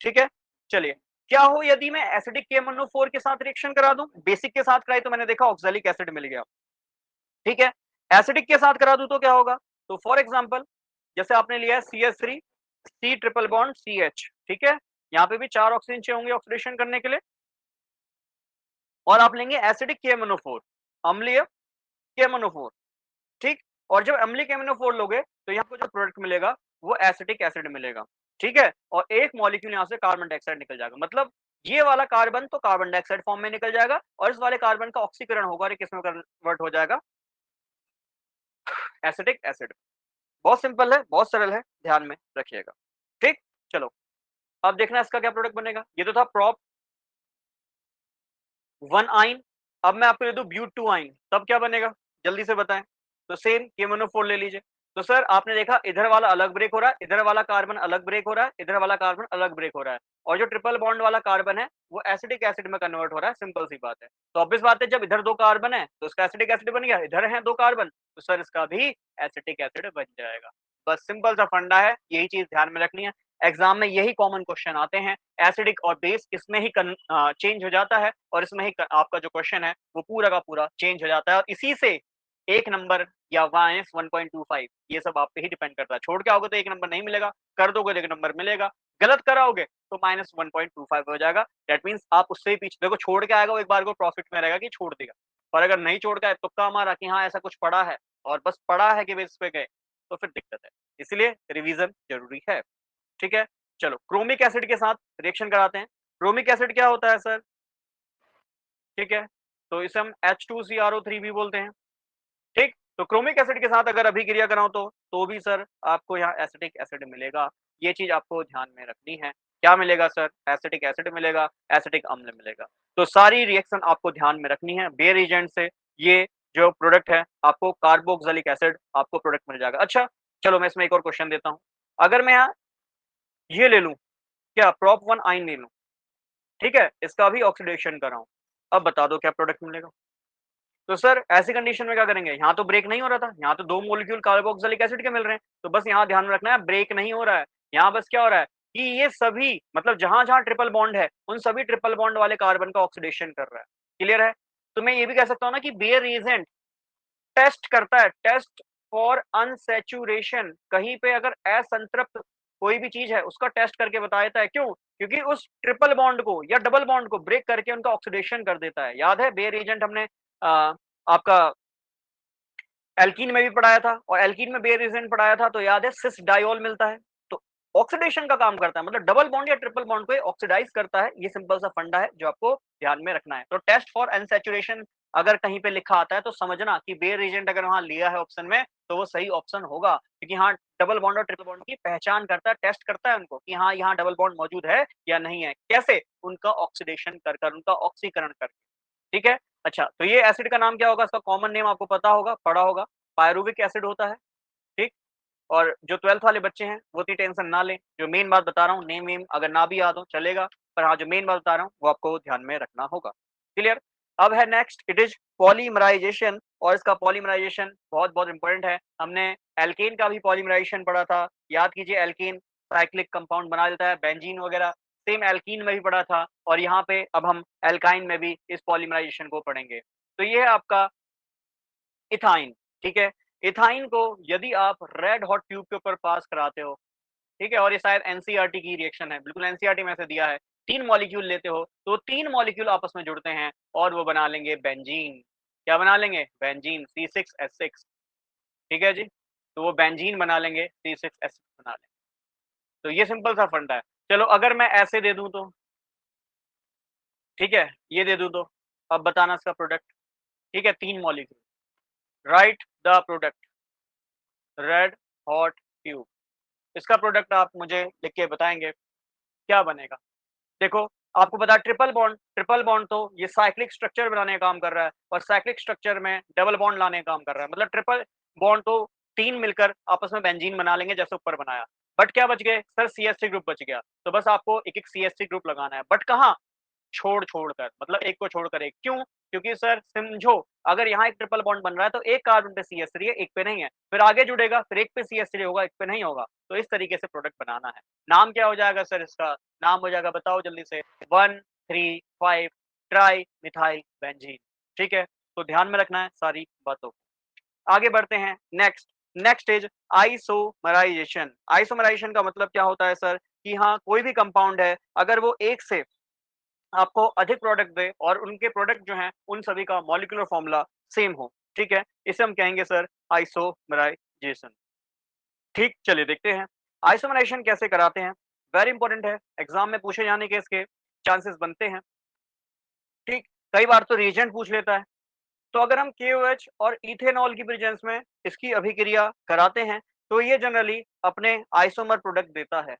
S2: ठीक है। चलिए, क्या हो यदि मैं एसिडिक KMnO4 के साथ रिएक्शन करा दूं? बेसिक के साथ कराई तो मैंने देखा ऑक्सैलिक एसिड मिल गया, ठीक है। एसिडिक के साथ करा दूं तो क्या होगा? तो फॉर एग्जांपल जैसे आपने लिया है CH3 C triple bond CH, ठीक है, यहाँ पे भी 4 ऑक्सीजन चाहिए होंगे ऑक्सीडेशन करने के लिए, और आप लेंगे एसिडिक KMnO4, अम्लीय KMnO4, ठीक। और जब अम्लीय KMnO4 लोगे तो यहाँ को जो प्रोडक्ट मिलेगा वो एसिटिक एसिड मिलेगा, ठीक है। और एक मॉलिक्यूल यहाँ से कार्बन डाइऑक्साइड निकल जाएगा, मतलब ये वाला कार्बन तो कार्बन डाइऑक्साइड फॉर्म में निकल जाएगा और इस वाले कार्बन का ऑक्सीकरण होगा और किस में कन्वर्ट हो जाएगा? Acetic acid. बहुत सिंपल है, बहुत सरल है, ध्यान में रखिएगा, ठीक। चलो, अब देखना इसका क्या प्रोडक्ट बनेगा। ये तो था प्रॉप 1 आइन, अब मैं आपको दे दूं ब्यूट 2 आइन, तब क्या बनेगा? जल्दी से बताएं। तो सेम KMnO4 ले लीजिए। तो सर आपने देखा इधर वाला अलग ब्रेक हो रहा है, इधर वाला कार्बन अलग ब्रेक हो रहा है, इधर वाला कार्बन अलग ब्रेक हो रहा है, और जो ट्रिपल बॉन्ड वाला कार्बन है वो एसिटिक एसिड में कन्वर्ट हो रहा है। सिंपल सी बात है। तो ऑब्वियस बात है, जब इधर 2 कार्बन है तो इसका एसिटिक एसिड बन गया, इधर है 2 कार्बन तो सर इसका भी एसिटिक एसिड बन जाएगा। बस सिंपल सा फंडा है, यही चीज ध्यान में रखनी है। एग्जाम में यही कॉमन क्वेश्चन आते हैं, एसिडिक और बेस इसमें ही चेंज हो जाता है और इसमें ही आपका जो क्वेश्चन है वो पूरा का पूरा चेंज हो जाता है, और इसी से 1 नंबर या -1.25 ये सब आप पे ही डिपेंड करता है। छोड़ के आओगे तो 1 नंबर नहीं मिलेगा, कर दोगे तो 1 नंबर मिलेगा, गलत कराओगे तो -1.25 हो जाएगा। दैट मीन्स आप उससे ही पीछे देखो, छोड़ के आएगा वो एक बार को प्रॉफिट में रहेगा कि छोड़ देगा, पर अगर नहीं छोड़ के आए, तुक्का मारा कि हाँ ऐसा कुछ पड़ा है और बस पड़ा है कि बेस पे गए, तो फिर दिक्कत है। इसलिए रिवीजन जरूरी है, ठीक है। चलो, क्रोमिक एसिड के साथ रिएक्शन कराते हैं। क्रोमिक एसिड क्या होता है सर? ठीक है, तो इसे हम H2CrO3 भी बोलते हैं, ठीक। तो क्रोमिक एसिड के साथ अगर अभिक्रिया कराऊं तो भी सर आपको यहाँ एसिटिक एसिड मिलेगा। ये चीज आपको ध्यान में रखनी है। क्या मिलेगा सर? एसिटिक एसिड मिलेगा, एसिटिक अम्ल मिलेगा। तो सारी रिएक्शन आपको ध्यान में रखनी है। बेयर एजेंट से ये जो प्रोडक्ट है आपको कार्बोक्सिलिक एसिड आपको प्रोडक्ट मिल जाएगा। अच्छा, चलो मैं इसमें एक और क्वेश्चन देता हूँ। अगर मैं यहाँ ये ले लूं, क्या प्रॉप 1 आइन ले लूं, ठीक है, इसका भी ऑक्सीडेशन कराऊं, अब बता दो क्या प्रोडक्ट मिलेगा? तो सर ऐसी कंडीशन में क्या करेंगे? यहाँ तो ब्रेक नहीं हो रहा था, यहाँ तो 2 मॉलिक्यूल कार्बोक्सिलिक एसिड के मिल रहे हैं, तो बस यहाँ ध्यान में रखना है ब्रेक नहीं हो रहा है। यहाँ बस क्या हो रहा है कि ये सभी मतलब जहाँ-जहाँ ट्रिपल बॉन्ड है, उन सभी ट्रिपल बॉन्ड वाले कार्बन का ऑक्सीडेशन कर रहा है। क्लियर है? तो मैं ये भी कह सकता हूँ ना कि बेयर रिएजेंट टेस्ट करता है, टेस्ट फॉर अनसैचुरेशन। कहीं पे अगर असंतृप्त कोई भी चीज है उसका टेस्ट करके बता देता है। क्यों? क्योंकि उस ट्रिपल बॉन्ड को या डबल बॉन्ड को ब्रेक करके उनका ऑक्सीडेशन कर देता है। याद है बेयर एजेंट हमने आपका एल्कीन में भी पढ़ाया था, और एल्कीन में बेयर एजेंट पढ़ाया था तो याद है सिस डायोल मिलता है, तो ऑक्सीडेशन का काम करता है, मतलब डबल बॉन्ड या ट्रिपल बॉन्ड को ऑक्सीडाइज करता है। ये सिंपल सा फंडा है जो आपको ध्यान में रखना है। तो टेस्ट फॉर अनसैचुरेशन अगर कहीं पे लिखा आता है तो समझना कि बेयर एजेंट अगर वहां लिया है ऑप्शन में तो वो सही ऑप्शन होगा, क्योंकि हाँ डबल बॉन्ड और ट्रिपल बॉन्ड की पहचान करता है, टेस्ट करता है उनको कि हाँ यहाँ डबल बॉन्ड मौजूद है या नहीं है। कैसे? उनका ऑक्सीडेशन कर कर, उनका ऑक्सीकरण कर, ठीक है। अच्छा, तो ये एसिड का नाम क्या होगा? इसका कॉमन नेम आपको पता होगा, पढ़ा होगा, पायरुविक एसिड होता है, ठीक। और जो 12th वाले बच्चे हैं वो इतनी टेंशन ना लें, जो मेन बात बता रहा हूँ, नेम वेम अगर ना भी याद हो चलेगा, पर हाँ जो मेन बात बता रहा हूँ वो आपको ध्यान में रखना होगा। क्लियर? अब है नेक्स्ट, इट इज पॉलीमराइजेशन, और इसका पॉलीमराइजेशन बहुत बहुत इंपॉर्टेंट है। हमने एल्केन का भी पॉलीमराइजेशन पढ़ा था, याद कीजिए एल्केन साइक्लिक कंपाउंड बना देता है, बेंजीन वगैरह सेम एल्कीन में भी पढ़ा था और यहाँ पे अब हम एल्काइन में भी इस पॉलीमराइजेशन को पढ़ेंगे। तो ये है आपका इथाइन, ठीक है? इथाइन को यदि आप रेड हॉट ट्यूब के ऊपर पास कराते हो, ठीक है? और ये शायद एनसीईआरटी की रिएक्शन है, बिल्कुल एनसीईआरटी में से दिया है। 3 मॉलिक्यूल लेते हो, तो 3 मॉलिक्यूल आपस में जुड़ते हैं और वो बना लेंगे बेंजीन। क्या बना लेंगे? बेंजीन C6H6, ठीक है जी? तो वो बेंजीन बना लेंगे, C6H6 बना लेंगे। तो ये सिंपल सा फंडा है। चलो अगर मैं ऐसे दे दूँ तो? ठीक है? ये दे दूँ तो? अब बताना इसका प्रोडक्ट, ठीक है? 3 molecule, right the product, red hot tube. इसका प्रोडक्ट आप मुझे लिख के बताएँगे, क्या बनेगा? देखो, आपको पता है ट्रिपल बॉन्ड तो ये साइक्लिक स्ट्रक्चर बनाने का काम कर रहा है और साइक्लिक स्ट्रक्चर में डबल बॉन्ड लाने का काम कर रहा है। मतलब ट्रिपल बॉन्ड तो 3 मिलकर आपस में बेंजीन बना लेंगे जैसे ऊपर बनाया। बट क्या बच गए? सर CH3 ग्रुप बच गया। तो बस आपको एक-एक CH3 ग्रुप लगाना है। बट कहाँ? छोड़ कर, मतलब एक को छोड़कर एक। क्यों? क्योंकि सर समझो, अगर यहाँ एक ट्रिपल बॉन्ड बन रहा है तो एक कार्बन पे CH3 है, एक पे नहीं है। फिर आगे जुड़ेगा, फिर एक पे CH3 होगा, एक पे नहीं होगा। तो इस तरीके से प्रोडक्ट बनाना है। नाम क्या हो जाएगा सर इसका? नाम हो जाएगा, बताओ जल्दी से, 1,3,5 ट्राई मिथाइल बेंजीन। ठीक है? तो ध्यान में रखना है सारी बातों को। आगे बढ़ते हैं next. Next is isomerization. Isomerization का मतलब क्या होता है सर? कि हाँ, कोई भी कंपाउंड है, अगर वो एक से आपको अधिक प्रोडक्ट दे और उनके प्रोडक्ट जो हैं, उन सभी का मॉलिक्यूलर फॉर्मूला सेम हो, ठीक है? इसे हम कहेंगे सर आइसोमराइज़ेशन। ठीक, चलिए देखते हैं। आइसोमराइज़ेशन कैसे कराते हैं? वेरी इंपॉर्टेंट है, एग्ज़ाम में पूछे जाने के इसके चांसेस बनते हैं, ठीक? कई बार तो रिएजेंट पूछ लेता है। तो अगर हम KOH और इथेनॉल की प्रेजेंस में इसकी अभिक्रिया कराते हैं, तो ये जनरली अपने आइसोमर प्रोडक्ट देता है।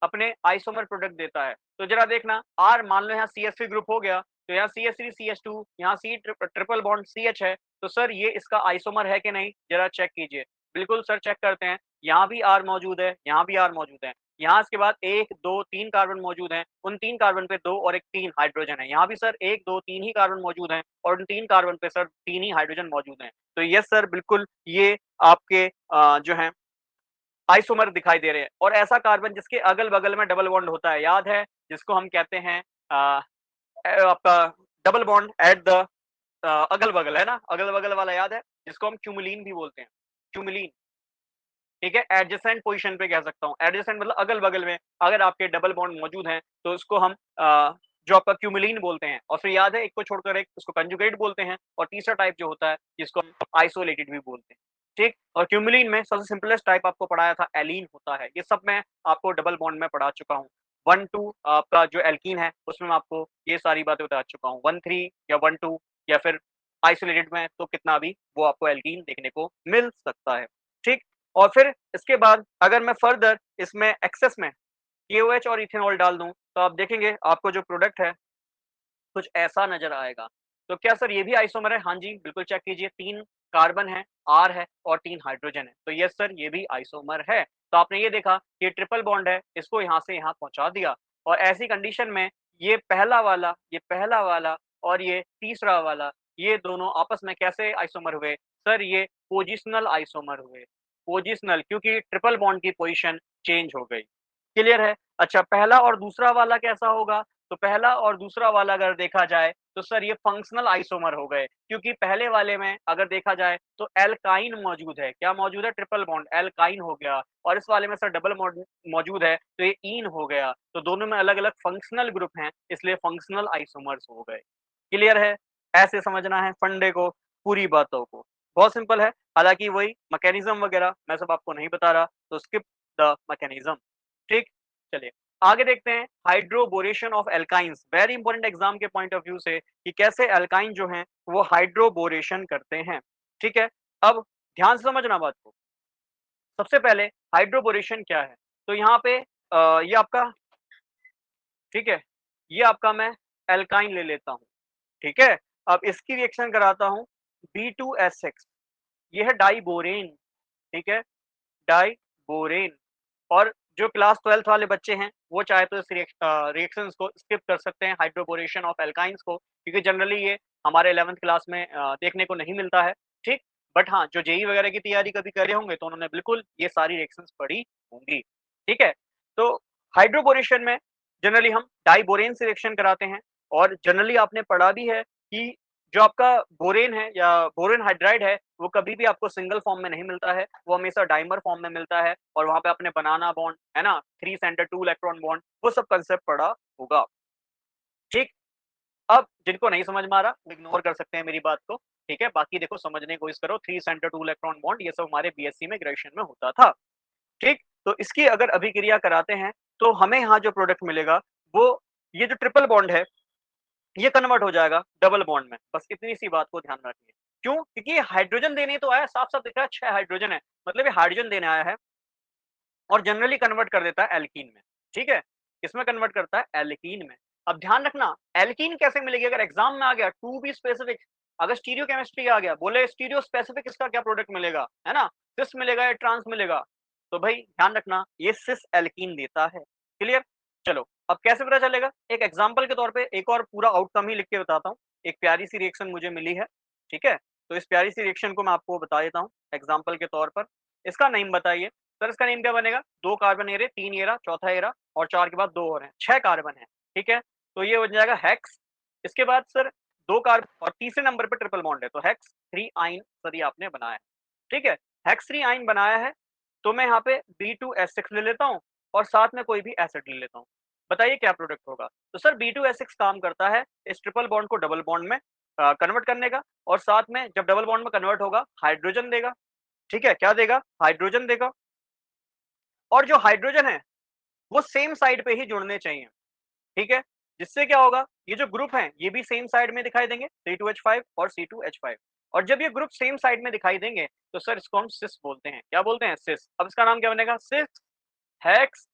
S2: अपने आइसोमर प्रोडक्ट देता है। तो ज़रा देखना, R मान लो यहाँ CH3 ग्रुप हो गया, तो यहाँ CH3 CH2, यहाँ C ट्रिपल बॉन्ड CH है, तो सर ये इसका आइसोमर है कि नहीं? ज़रा चेक कीजिए। बिल्कुल सर चेक करते हैं, यहाँ भी R मौजूद है, यहाँ भी R मौजूद है। यहाँ इसके बाद 1, 2, 3 कार्बन मौजूद हैं, उन 3 कार्बन पे 2 और 1 3 हाइड्रोजन है। यहाँ भी सर 1, 2, 3 ही कार्बन मौजूद हैं और उन 3 कार्बन पे सर 3 ही हाइड्रोजन मौजूद हैं। तो यस सर बिल्कुल ये आपके जो हैं आइसोमर दिखाई दे रहे हैं और ऐसा कार्बन जिसके अगल-बगल में डबल बॉन्ड होता है, याद है? जिसको हम कहते हैं आपका डबल बॉन्ड एट द अगल-बगल, है ना? अगल-बगल वाला याद है? जिसको हम क्यूमुलीन भी बोलते हैं, क्यूमुलीन, ठीक है? एडजेसेंट पोज़ीशन पे कह सकता हूँ। एडजेसेंट मतलब अगल-बगल में अगर आपके डबल बॉन्ड मौजूद हैं, तो उसको हम जो आपका क्यूमुलीन बोलते हैं और फिर याद है एक को छोड़कर एक उसको कंजुगेट बोलते हैं और तीसरा टाइप जो होता है, जिसको हम आइसोलेटेड भी बोलते हैं, ठीक? और क्यूमुलीन में सबसे सिंपलेस्ट टाइप आपको पढ़ाया था एलीन होता है। ये सब मैं आपको डबल बॉन्ड में पढ़ा चुका हूँ। 1,2 आपका जो एल्कीन है, उसमें मैं आपको ये सारी बातें बता चुका हूँ। 1,3 या 1,2 या फिर आइसोलेटेड में तो कितना भी वो आपको एल्कीन देखने को मिल सकता है, ठीक? और फिर इसके बाद अगर मैं फर्दर इसमें एक्सेस में KOH और इथेनॉल डाल दूँ, तो आप देखेंगे आपको जो प्रोडक्ट है, कुछ ऐसा नज़र आएगा। तो क्या सर ये भी आइसोमर है? हाँ जी, बिल्कुल चेक कीजिए 3 कार्बन है, R है और 3 हाइड्रोजन है। तो यस सर ये भी आइसोमर है। तो आपने ये देखा ये ट्रिपल बॉन्ड है, इसको यहाँ से यहाँ पहुँचा दिया और ऐसी कंडीशन में ये पहला वाला और ये तीसरा वाला, ये दोनों आपस में कैसे आइसोमर हुए? सर ये पोज़िशनल आइसोमर हुए। पोज़िशनल क्योंकि ट्रिपल बॉन्ड की पोज़ीशन चेंज हो गई। क्लियर है? अच्छा पहला और दूसरा वाला कैसा होगा? तो पहला और दूसरा वाला अगर देखा जाए, तो सर ये फंक्शनल आइसोमर हो गए, क्योंकि पहले वाले में अगर देखा जाए तो एल्काइन मौजूद है। क्या मौजूद है? ट्रिपल बॉन्ड, एल्काइन हो गया और इस वाले में सर डबल बॉन्ड मौजूद है, तो ये ईन हो गया। तो दोनों में अलग-अलग फंक्शनल ग्रुप हैं, इसलिए फंक्शनल आइसोमर्स हो गए। क्लियर है? ऐसे समझना है फंडे को, पूरी बातों को। बहुत सिंपल है, हालाँकि वही मैकेनिज़्म वगैरह मैं सब आपको नहीं बता रहा, तो स्किप द मैकेनिज़्म। ठीक? चलिए, आगे देखते हैं hydroboration of alkynes. Very important exam के पॉइंट ऑफ व्यू से कि कैसे एल्काइन जो हैं, वो हाइड्रोबोरेशन करते हैं। ठीक है? अब ध्यान से समझना बात को। सबसे पहले हाइड्रोबोरेशन क्या है? तो यहाँ पे ये आपका ठीक है? ये आपका मैं एल्काइन ले लेता हूँ। ठीक है? अब इसकी रिएक्शन कराता हूँ B2S6, ये है डाइबोरेन, ठीक है? डाइबोरेन और जो क्लास 12th वाले बच्चे हैं, वो चाहे तो इस रिएक्शंस को स्किप कर सकते हैं हाइड्रोबोरेशन ऑफ एल्काइन्स को, क्योंकि जनरली ये हमारे 11th क्लास में देखने को नहीं मिलता है, ठीक? बट हाँ, जो जेईई वगैरह की तैयारी कभी करे होंगे तो उन्होंने बिल्कुल ये सारी रिएक्शंस पढ़ी होंगी, ठीक है? तो हाइड्रोबोरेशन में जनरली हम डाइबोरेन से रिएक्शन कराते हैं और जनरली आपने पढ़ा भी है कि जो आपका बोरेन है या बोरेन हाइड्राइड है, वो कभी भी आपको सिंगल फॉर्म में नहीं मिलता है, वो हमेशा डाइमर फॉर्म में मिलता है और वहाँ पे आपने बनाना बॉन्ड, है ना? 3 सेंटर 2 इलेक्ट्रॉन बॉन्ड, वो सब कांसेप्ट पढ़ा होगा, ठीक? अब जिनको नहीं समझ में आ रहा, वो इग्नोर कर सकते हैं मेरी बात को, ठीक है? बाकी देखो समझने की कोशिश करो, 3 सेंटर 2 इलेक्ट्रॉन बॉन्ड ये सब हमारे बीएससी में, ग्रेजुएशन में होता था, ठीक? तो इसकी अगर अभिक्रिया कराते हैं, तो हमें यहाँ जो प्रोडक्ट मिलेगा, वो ये जो ट्रिपल बॉन्ड है, ये कन्वर्ट हो जाएगा डबल बॉन्ड में। बस इतनी सी बात को ध्यान रखिए। क्यों? क्योंकि ये हाइड्रोजन देने तो आया, साफ-साफ दिख रहा है 6 हाइड्रोजन है, मतलब ये हाइड्रोजन देने आया है और जनरली कन्वर्ट कर देता है एल्कीन में, ठीक है? किसमें कन्वर्ट करता है? एल्कीन में। अब ध्यान रखना, एल्कीन कैसे मिलेगी? अगर एग्ज़ाम में आ गया टू बी स्पेसिफिक, अगर स्टीरियो केमिस्ट्री आ गया, बोले स्टीरियो स्पेसिफिक इसका क्या प्रोडक्ट मिलेगा, है ना? सिस मिलेगा या ट्रांस मिलेगा? तो भाई ध्यान रखना, ये सिस एल्कीन देता है। क्लियर? चलो, अब कैसे पता चलेगा? एक एग्ज़ाम्पल के तौर पे एक और पूरा आउटकम ही लिख के बताता हूँ। एक प्यारी-सी रिएक्शन मुझे मिली है, ठीक है? तो इस प्यारी-सी रिएक्शन को मैं आपको बता देता हूँ एग्ज़ाम्पल के तौर पर। इसका नेम बताइए। सर इसका नेम क्या बनेगा? 2 कार्बन ये रहे, 3 ये रहा, चौथा ये रहा और 4 के बाद 2 और हैं, 6 कार्बन हैं, ठीक है? तो ये बन जाएगा हेक्स। इसके बाद सर 2 कार्बन और तीसरे नंबर पे ट्रिपल बॉन्ड है, तो हेक्स 3 आइन सर ये आपने बनाया है, ठीक है? हेक्स 3 आइन बनाया है, तो मैं यहाँ पे B2S6 ले लेता हूँ और साथ में कोई भी एसिड ले लेता हूँ। बताइए क्या प्रोडक्ट होगा? तो सर B2S6 काम करता है इस ट्रिपल बॉन्ड को डबल बॉन्ड में कन्वर्ट करने का और साथ में जब डबल बॉन्ड में कन्वर्ट होगा, हाइड्रोजन देगा, ठीक है? क्या देगा? हाइड्रोजन देगा। और जो हाइड्रोजन है, वो सेम साइड पे ही जुड़ने चाहिए, ठीक है? जिससे क्या होगा, ये जो ग्रुप हैं, ये भी सेम साइड में दिखाई देंगे, C2H5 और C2H5 और जब ये ग्रुप सेम साइड में दिखाई देंगे, तो सर इसको हम सिस बोलते हैं। क्या बोलते हैं? सिस। अब इसका नाम क्या बनेगा? सिस हेक्स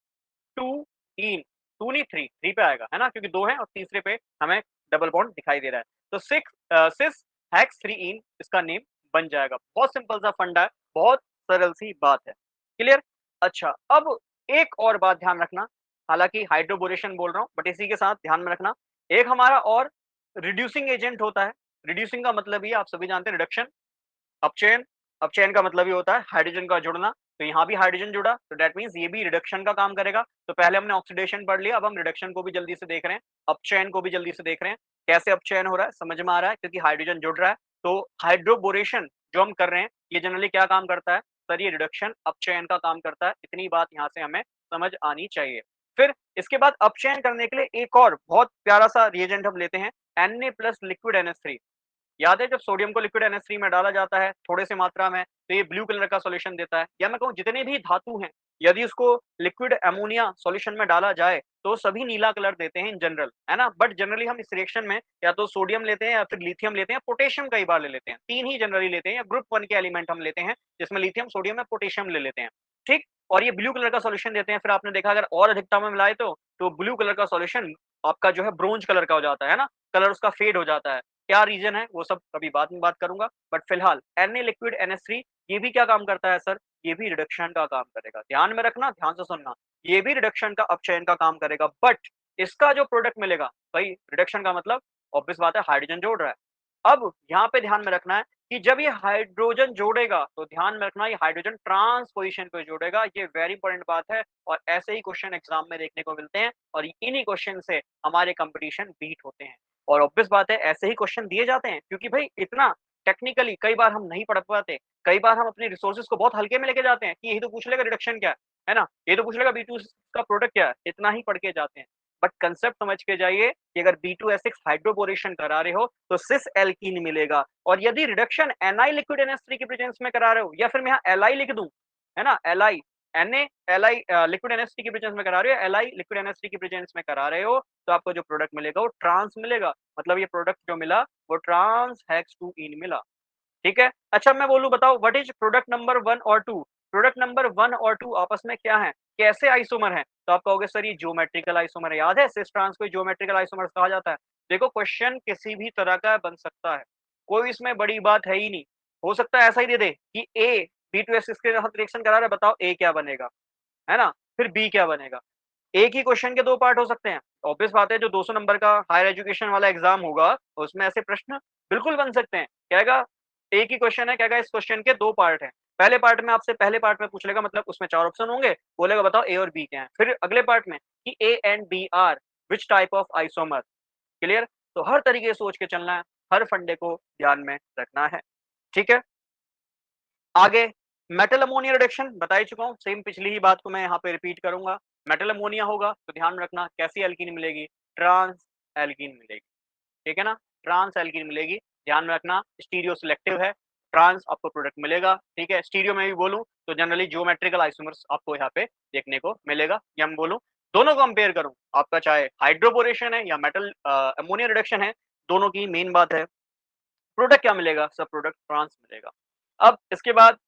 S2: 2 इन 2 नहीं 3 3 पे आएगा, है ना? क्योंकि 2 है और तीसरे पे हमें डबल बॉन्ड दिखाई दे रहा है। तो सिस हेक्स 3 इन इसका नेम बन जाएगा। बहुत सिंपल सा फंडा है, बहुत सरल सी बात है। क्लियर? अच्छा, अब एक और बात ध्यान रखना, हालाँकि हाइड्रोबोरेशन बोल रहा हूँ, बट इसी के साथ ध्यान में रखना, एक हमारा और रिड्यूसिंग एजेंट होता है। रिड्यूसिंग का मतलब ये आप सभी जानते हैं रिडक्शन। अपचयन, अपचयन का मतलब ये होता है हाइड्रोजन का जुड़ना, तो यहाँ भी हाइड्रोजन जुड़ा, तो दैट मीन्स ये भी रिडक्शन का काम करेगा। तो पहले हमने ऑक्सीडेशन पढ़ लिया, अब हम रिडक्शन को भी जल्दी से देख रहे हैं, अपचयन को भी जल्दी से देख रहे हैं। कैसे अपचयन हो रहा है, समझ में आ रहा है क्योंकि हाइड्रोजन जुड़ रहा है। तो हाइड्रोबोरेशन जो हम कर रहे हैं, ये जनरली क्या काम करता है? सर ये रिडक्शन, अपचयन का काम करता है। इतनी बात यहाँ से हमें समझ आनी चाहिए। फिर इसके बाद अपचयन करने के लिए एक और बहुत प्यारा-सा रिएजेंट हम लेते हैं, Na+ लिक्विड NH3। याद है जब सोडियम को लिक्विड NH3 में डाला जाता है थोड़े से मात्रा में, तो ये ब्लू कलर का सॉल्यूशन देता है। या मैं कहूँ जितने भी धातु हैं, यदि उसको लिक्विड अमोनिया सॉल्यूशन में डाला जाए, तो सभी नीला कलर देते हैं इन जनरल, है ना? बट जनरली हम इस रिएक्शन में या तो सोडियम लेते हैं या फिर लिथियम लेते हैं, पोटेशियम कई बार ले लेते हैं। 3 ही जनरली लेते हैं या ग्रुप 1 के एलिमेंट हम लेते हैं, जिसमें लिथियम, सोडियम या पोटेशियम ले लेते हैं, ठीक? और ये ब्लू कलर का सॉल्यूशन देते हैं। फिर आपने देखा अगर और अधिकता में मिलाए तो ब्लू कलर का सॉल्यूशन आपका जो है ब्रोंज कलर का हो जाता है ना? कलर उसका फेड हो जाता है। क्या रीज़न है, वो सब कभी बाद में बात करूँगा। बट फिलहाल Na लिक्विड NH3 ये भी क्या काम करता है सर? ये भी रिडक्शन का काम करेगा। ध्यान में रखना, ध्यान से सुनना। ये भी रिडक्शन का अपचयन का काम करेगा बट इसका जो प्रोडक्ट मिलेगा, भाई रिडक्शन का मतलब ऑब्वियस बात है हाइड्रोजन जोड़ रहा है। अब यहाँ पे ध्यान में रखना है कि जब ये हाइड्रोजन जोड़ेगा, तो ध्यान में रखना ये हाइड्रोजन ट्रांस पोज़ीशन पे जोड़ेगा। ये वेरी इंपॉर्टेंट बात है और ऐसे ही क्वेश्चन एग्ज़ाम में देखने को मिलते हैं और इन्हीं क्वेश्चन से हमारे कॉम्पिटिशन बीट होते हैं। और ऑब्वियस बात है ऐसे ही क्वेश्चन दिए जाते हैं क्योंकि भाई इतना टेक्निकली कई बार हम नहीं पढ़ पाते, कई बार हम अपने रिसोर्सेज को बहुत हल्के में लेके जाते हैं कि यही तो पूछ लेगा रिडक्शन क्या है ना? ये तो पूछ लेगा B2 का प्रोडक्ट क्या है? इतना ही पढ़ के जाते हैं। बट कांसेप्ट समझ के जाइए कि अगर B2S6 हाइड्रोबोरेशन करा रहे हो तो सिस एल्कीन मिलेगा और यदि रिडक्शन Ni लिक्विड NH3 के प्रेजेंस में करा रहे हो या फिर मैं यहाँ Li लिख दूं, है ना? Li Na Li liquid NH3 के प्रेजेंस में करा रहे हो, Li लिक्विड NH3 के प्रेजेंस में करा रहे हो, तो आपको जो प्रोडक्ट मिलेगा वो ट्रांस मिलेगा। मतलब ये प्रोडक्ट जो मिला वो ट्रांस हेक्स 2 इन मिला। ठीक है? अच्छा मैं बोलूँ बताओ व्हाट इज़ प्रोडक्ट नंबर 1 और 2? प्रोडक्ट नंबर 1 और 2 आपस में क्या हैं? कैसे आइसोमर हैं? तो आप कहोगे सर ये ज्योमेट्रिकल आइसोमर है, याद है सिस ट्रांस को ज्योमेट्रिकल आइसोमर्स कहा जाता है। देखो क्वेश्चन किसी भी तरह का बन सकता है, कोई इसमें बड़ी बात है ही नहीं। हो सकता है ऐसा ही दे दे कि A B2S6 के साथ रिएक्शन करा रहा है, बताओ A क्या बनेगा? है ना? फिर B क्या बनेगा? एक ही क्वेश्चन के 2 पार्ट हो सकते हैं। ऑब्वियस बात है जो 200 नंबर का हायर एजुकेशन वाला एग्ज़ाम होगा, उसमें ऐसे प्रश्न बिल्कुल बन सकते हैं। क्या आएगा एक ही क्वेश्चन है, क्या कहा इस क्वेश्चन के 2 पार्ट हैं। पहले पार्ट में आपसे पहले पार्ट में पूछ लेगा, मतलब उसमें 4 ऑप्शन होंगे, बोलेगा बताओ ए और बी क्या हैं। फिर अगले पार्ट में कि A and B are which type of isomer, clear? तो हर तरीके से सोच के चलना है, हर फंडे को ध्यान में रखना है, ठीक है? आगे मेटल अमोनिया रिडक्शन बता ही चुका हूँ, सेम पिछली ही बात को मैं यहाँ पे रिपीट करूँगा। मेटल अमोनिया होगा तो ध्यान रखना कैसी एल्कीन मिलेगी, ट्रांस एल्कीन मिलेगी, ठीक है ना? ट्रांस एल्कीन मिलेगी, ध्यान में रखना स्टीरियो सिलेक्टिव है, ट्रांस आपको प्रोडक्ट मिलेगा, ठीक है? स्टीरियो में भी बोलूँ तो जनरली ज्योमेट्रिकल आइसोमर्स आपको यहाँ पे देखने को मिलेगा, या मैं बोलूँ दोनों को कंपेयर करूँ, आपका चाहे हाइड्रोबोरेशन है या मेटल अमोनिया रिडक्शन है, दोनों की मेन बात है, प्रोडक्ट क्या मिलेगा? सब प्रोडक्ट ट्रांस मिलेगा। अब इसके बाद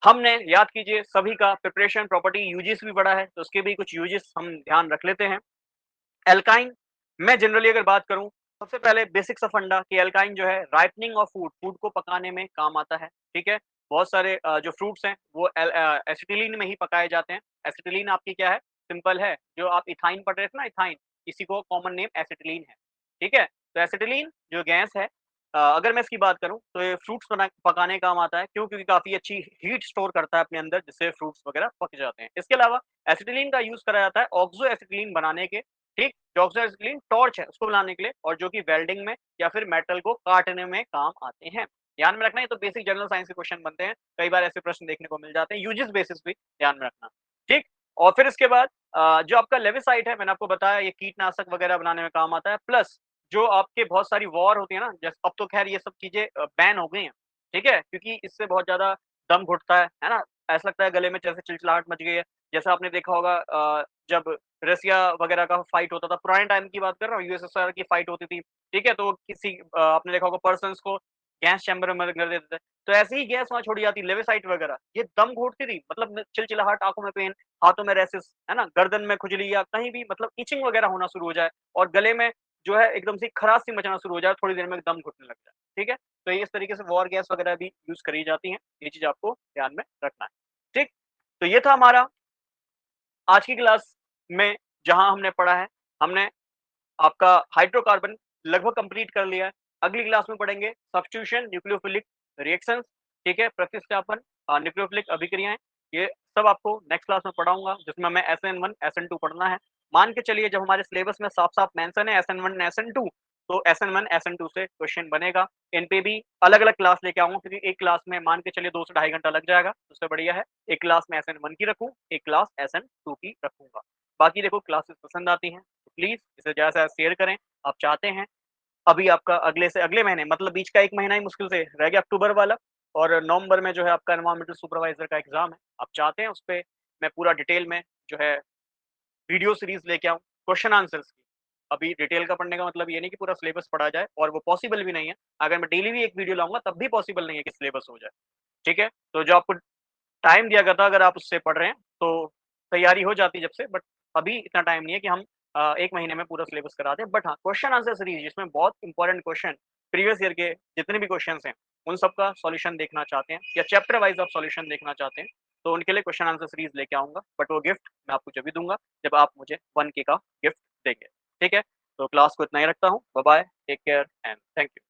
S2: हमने याद कीजिए सभी का प्रिपरेशन प्रॉपर्टी यूजेस भी पढ़ा है, तो उसके भी कुछ यूजेस हम ध्यान रख लेते हैं। एल्काइन मैं जनरली अगर बात करूँ, सबसे पहले बेसिक सा फंडा कि एल्काइन जो है राइपनिंग ऑफ फूड, फूड को पकाने में काम आता है, ठीक है? बहुत सारे जो फ्रूट्स हैं वो एसिटिलीन में ही पकाए जाते हैं। एसिटिलीन आपकी क्या है? सिंपल है, जो आप इथाइन पढ़ रहे थे ना इथाइन, इसी को कॉमन नेम एसिटिलीन है, ठीक है? तो एसिटिलीन जो गैस है अगर मैं इसकी बात करूँ तो ये फ्रूट्स पकाने काम आता है, क्यों? क्योंकि काफ़ी अच्छी हीट स्टोर करता है अपने अंदर, जिससे फ्रूट्स वगैरह पक जाते हैं। इसके अलावा एसिटिलीन का यूज़ करा जाता है ऑक्सो एसिटिलीन बनाने के, ठीक? जो ऑक्सो एसिटिलीन टॉर्च है उसको बनाने के लिए, और जो कि वेल्डिंग में या फिर मेटल को काटने में काम आते हैं। ध्यान में रखना, ये तो बेसिक जनरल साइंस के क्वेश्चन बनते हैं, कई बार ऐसे प्रश्न देखने को मिल जाते हैं, यूजेस बेसिस भी ध्यान में रखना, ठीक? और फिर इसके बाद जो आपका लेविसाइट है मैंने आपको बताया ये कीटनाशक वगैरह बनाने में काम आता है, प्लस जो आपके बहुत सारी वॉर होती है ना, जैसे अब तो खैर ये सब चीज़ें बैन हो गई हैं, ठीक है? क्योंकि इससे बहुत ज़्यादा दम घुटता है ना? ऐसा लगता है गले में जैसे चिलचिलाहट मच गई है। जैसा आपने देखा होगा जब रसिया वगैरह का फाइट होता था, पुराने टाइम की बात कर रहा हूँ, यूएसएसआर की फाइट होती थी, ठीक है? तो किसी आपने देखा होगा पर्सन्स को गैस चैम्बर में बंद कर देते थे। तो ऐसी ही गैस वहाँ छोड़ी जाती, लेविसाइट वगैरह, ये दम घोंटती थी, मतलब चिलचिलाहट, आँखों में पेन, हाथों में रैशेज़, है ना? गर्दन में खुजली या कहीं भी मतलब इचिंग वगैरह होना शुरू हो जाए, और गले में जो है एकदम से खराश सी मचना शुरू हो जाए, थोड़ी देर में दम घुटने लग जाए, ठीक है? तो ये इस तरीके से वॉर गैस वगैरह भी यूज़ करी जाती हैं, ये चीज़ आपको ध्यान में रखना है, ठीक? तो ये था हमारा आज की क्लास में जहाँ हमने पढ़ा है, हमने आपका हाइड्रोकार्बन लगभग कंप्लीट कर लिया है। अगली क्लास में पढ़ेंगे सब्स्टिट्यूशन, न्यूक्लियोफिलिक रिएक्शंस, ठीक है? प्रतिस्थापन, न्यूक्लियोफिलिक अभिक्रियाएँ, ये सब आपको नेक्स्ट क्लास में पढ़ाऊँगा, जिसमें हमें SN1, SN2 पढ़ना है। मान के चलिए जब हमारे सिलेबस में साफ-साफ मेंशन है SN1, SN2, तो SN1, SN2 से क्वेश्चन बनेगा। इन पे भी अलग-अलग क्लास लेके आऊँगा, क्योंकि एक क्लास में मान के चलिए 2 से ढाई घंटा लग जाएगा, उससे बढ़िया है एक क्लास में SN1 की रखूँ, एक क्लास SN2 की रखूँगा। बाकी देखो क्लासेस पसंद आती हैं तो प्लीज़ इसे ज़्यादा से ज़्यादा शेयर करें। आप चाहते हैं अभी आपका अगले से अगले महीने, मतलब बीच का 1 महीना ही मुश्किल से रह गया, अक्टूबर वाला, और नवंबर में जो है आपका एनवायरमेंटल सुपरवाइज़र का एग्ज़ाम है। आप चाहते हैं उसपे मैं पूरा डिटेल में जो है वीडियो सीरीज़ लेके आऊँ, क्वेश्चन आंसर्स की। अभी डिटेल का पढ़ने का मतलब ये नहीं कि पूरा सिलेबस पढ़ा जाए, और वो पॉसिबल भी नहीं है। अगर मैं डेली भी एक वीडियो लाऊँगा तब भी पॉसिबल नहीं है कि सिलेबस हो जाए, ठीक है? तो जो आपको टाइम दिया गया था अगर आप उससे पढ़ रहे हैं, तो तैयारी हो जाती जब से, बट अभी इतना टाइम नहीं है कि हम 1 महीने में पूरा सिलेबस करा दें। बट हाँ, क्वेश्चन आंसर सीरीज़ जिसमें बहुत इंपॉर्टेंट क्वेश्चन प्रीवियस ईयर के जितने भी क्वेश्चन्स हैं, उन सब का सॉल्यूशन देखना चाहते हैं, या चैप्टर वाइज़ आप सॉल्यूशन देखना चाहते हैं, तो उनके लिए क्वेश्चन आंसर सीरीज़ लेके आऊँगा। बट वो गिफ्ट मैं आपको जभी दूँगा, जब आप मुझे 1K का गिफ्ट देंगे। ठीक है? तो क्लास को इतना ही रखता हूँ। Bye bye, take care and thank you.